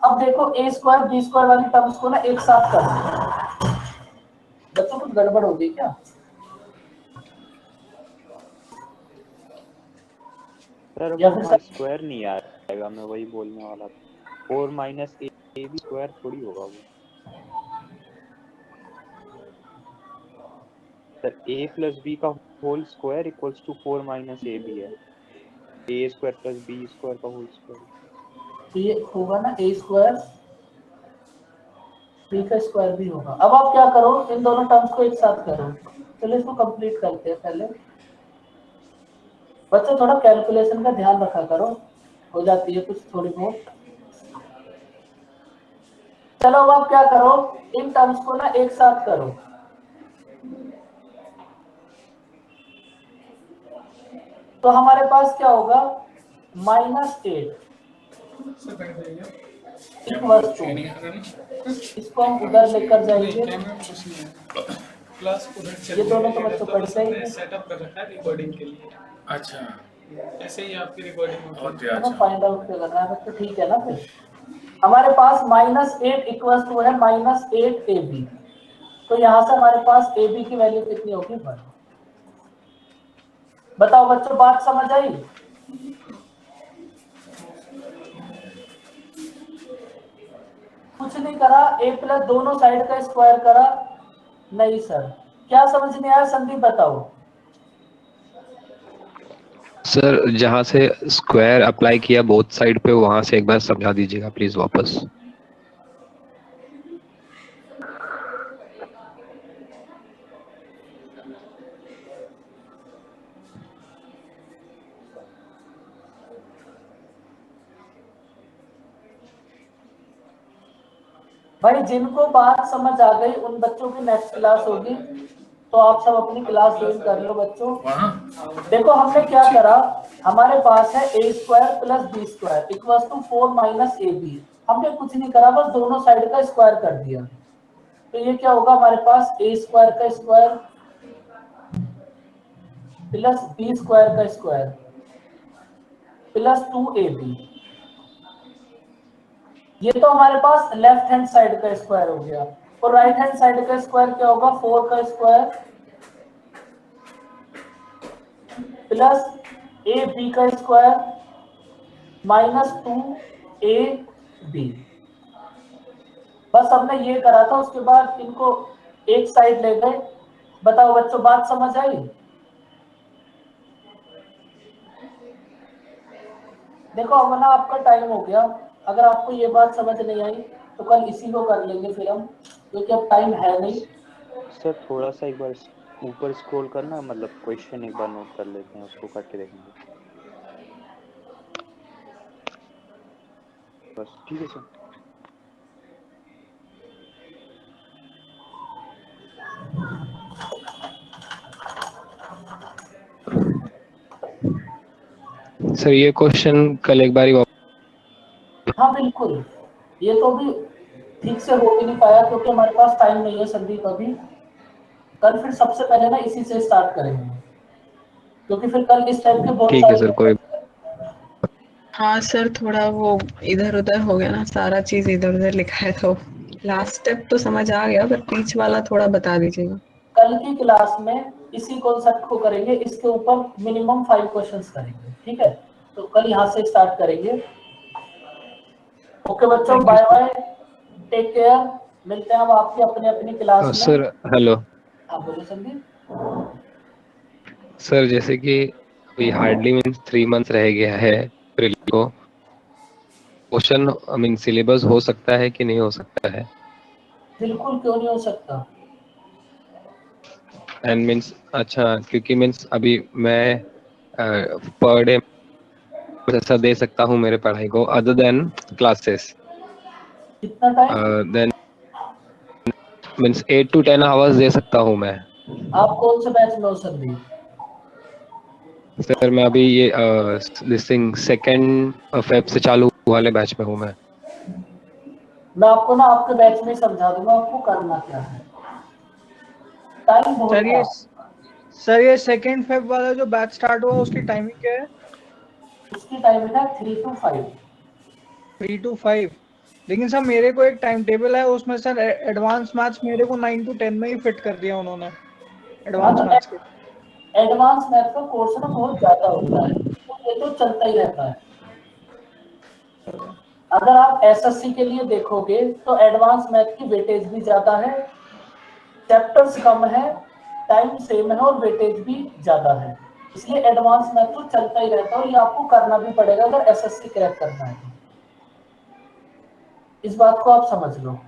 अब देखो a स्क्वायर बी स्क्वायर वाली टर्म्स को ना एक साथ कर दो। बच्चों कुछ गड़बड़ हो गई क्या? सर वो स्क्वायर नहीं आएगा, मैं वही बोलने वाला था। 4 माइनस ए बी स्क्वायर थोड़ी होगा वो। सर a प्लस बी का whole square equals to 4 minus A b है, a square plus B square का होल स्क्वायर। तो ये होगा ना ए स्क्वायर बी का स्क्वायर भी होगा। अब आप क्या करो, इन दोनों टर्म्स को एक साथ करो। चलो इसको कंप्लीट करते हैं पहले। बच्चों थोड़ा कैलकुलेशन का ध्यान रखा करो, हो जाती है कुछ थोड़ी बहुत। चलो अब आप क्या करो, इन टर्म्स को ना एक साथ करो। तो हमारे पास क्या होगा, -8 इक्वल्स टू, इसको हम उधर लेकर जाएंगे। ये दोनों तो बच्चों पढ़ते ही सेटअप कर रखा है रिकॉर्डिंग के लिए। अच्छा ऐसे ही आपकी रिकॉर्डिंग तो फाइंड आउट क्या करना है, तो ठीक है ना। फिर हमारे पास -8 इक्वल्स टू है -8 AB, तो यहाँ से हमारे पास AB की वैल्यू कितनी होगी 1। बताओ बच्चों, बात समझ आई? कुछ नहीं करा, A प्लस दोनों साइड का स्क्वायर करा? नहीं सर। क्या समझ नहीं आया संदीप, बताओ। सर जहाँ से स्क्वायर अप्लाई किया बोथ साइड पे, वहां से एक बार समझा दीजिएगा प्लीज वापस। भाई जिनको बात समझ आ गई उन बच्चों की नेक्स्ट क्लास होगी, तो आप सब अपनी क्लास ज्वाइन कर लो बच्चों। देखो हमने क्या करा, हमारे पास है a square plus b square equals to 4 minus ab। हमने कुछ नहीं करा, बस दोनों साइड का स्क्वायर कर दिया। तो ये क्या होगा, हमारे पास a स्क्वायर का स्क्वायर प्लस b स्क्वायर का स्क्वायर प्लस 2ab। ये तो हमारे पास लेफ्ट हैंड साइड का स्क्वायर हो गया, और राइट हैंड साइड का स्क्वायर क्या होगा, 4 का स्क्वायर प्लस ab का स्क्वायर माइनस 2ab। बस हमने ये करा था, उसके बाद इनको एक साइड ले गए। बताओ बच्चों, बात समझ आई? देखो अब ना आपका टाइम हो गया, अगर आपको ये बात समझ नहीं आई तो कल इसी को कर लेंगे फिर हम, क्योंकि अब टाइम है नहीं। सर थोड़ा सा एक बार ऊपर स्क्रॉल करना, मतलब क्वेश्चन एक बार नोट कर लेते हैं, उसको करके देखेंगे बस। ठीक है सर। सर ये क्वेश्चन कल एक बार हाँ बिल्कुल, ये तो भी ठीक से हो भी नहीं पाया क्योंकि हमारे पास टाइम नहीं है संदीप अभी। कल फिर सबसे पहले ना इसी से स्टार्ट करेंगे, क्योंकि फिर कल इस टाइप के बहुत ठीक है सारे सर, कोई हाँ सर, थोड़ा वो इधर उधर हो गया ना, सारा चीज इधर उधर लिखा है, तो लास्ट स्टेप तो समझ आ गया, पर बीच वाला थोड़ा बता दीजिएगा। कल की क्लास में इसी कॉन्सेप्ट को करेंगे, इसके ऊपर मिनिमम 5 क्वेश्चंस करेंगे, ठीक है? तो कल यहाँ से स्टार्ट करेंगे। ओके बच्चों, बाय बाय, टेक केयर, मिलते हैं अब आपकी अपनी अपनी क्लास में। सर हेलो हाँ बोलो संदीप। सर, जैसे कि अभी हार्डली मीन्स 3 मंथ्स रह गया है अप्रैल को, क्वेश्चन आई मीन सिलेबस हो सकता है कि नहीं हो सकता है? बिल्कुल, क्यों नहीं हो सकता। एंड मीन्स अच्छा, क्योंकि मीन्स अभी मैं पर डे ऐसा दे सकता हूँ मेरे पढ़ाई को अदर देन क्लासेस, कितना time? Then means 8 to 10 hours दे सकता हूँ मैं। आप कौन से बैच में हो संदीप? सर मैं अभी ये दिस थिंग 2 फेब से चालू वाले बैच में हूँ मैं। मैं आपको ना आपके बैच में समझा दूंगा आपको करना क्या है। टाइम बहुत है। सर ये 2 फेब वाला जो बैच स्टार्ट हुआ उसकी टाइमिंग क्या है? उसकी टाइमिंग है 3 to 5। 3 to 5। लेकिन सर मेरे को एक टाइम टेबल है, उसमें सर एडवांस मैथ्स मेरे को 9 to 10 में ही फिट कर दिया उन्होंने, एडवांस मैथ्स के। एडवांस मैथ का कोर्स ना बहुत ज्यादा होता है, तो ये तो चलता ही रहता है। अगर आप एसएससी के लिए देखोगे तो एडवांस मैथ की वेटेज भी ज्यादा है, चैप्टर्स कम है, टाइम सेम है और वेटेज भी ज्यादा है, इसलिए एडवांस मैथ तो चलता ही रहता है और ये आपको करना भी पड़ेगा अगर एसएससी क्रैक करना है। इस बात को आप समझ लो।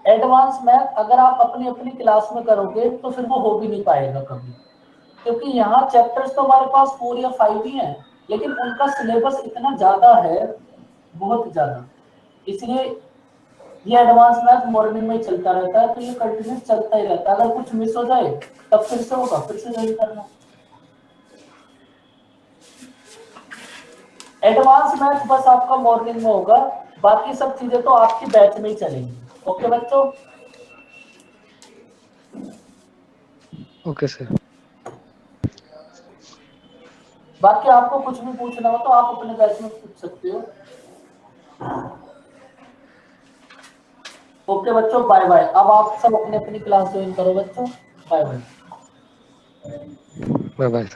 एडवांस मैथ अगर आप अपनी अपनी क्लास में करोगे तो फिर वो हो भी नहीं पाएगा कभी, क्योंकि यहाँ चैप्टर्स तो हमारे पास 4 या 5 ही हैं, लेकिन उनका सिलेबस इतना ज्यादा है, बहुत ज्यादा, इसलिए ये एडवांस मैथ मॉर्निंग में चलता रहता है, तो ये कंटिन्यूस चलता ही रहता है। अगर कुछ मिस हो जाए तब फिर से होगा, फिर से ज्वाइन करना। एडवांस मैथ बस आपका मॉर्निंग में होगा, बाकी सब चीजें तो आपकी बैच में ही चलेंगी। ओके बच्चों, ओके सर। बाकी आपको कुछ भी पूछना हो तो आप अपने बैच में पूछ सकते हो। ओके बच्चों, बाय बाय। अब आप सब अपनी अपनी क्लास ज्वाइन करो बच्चों, बाय बाय। Bye bye.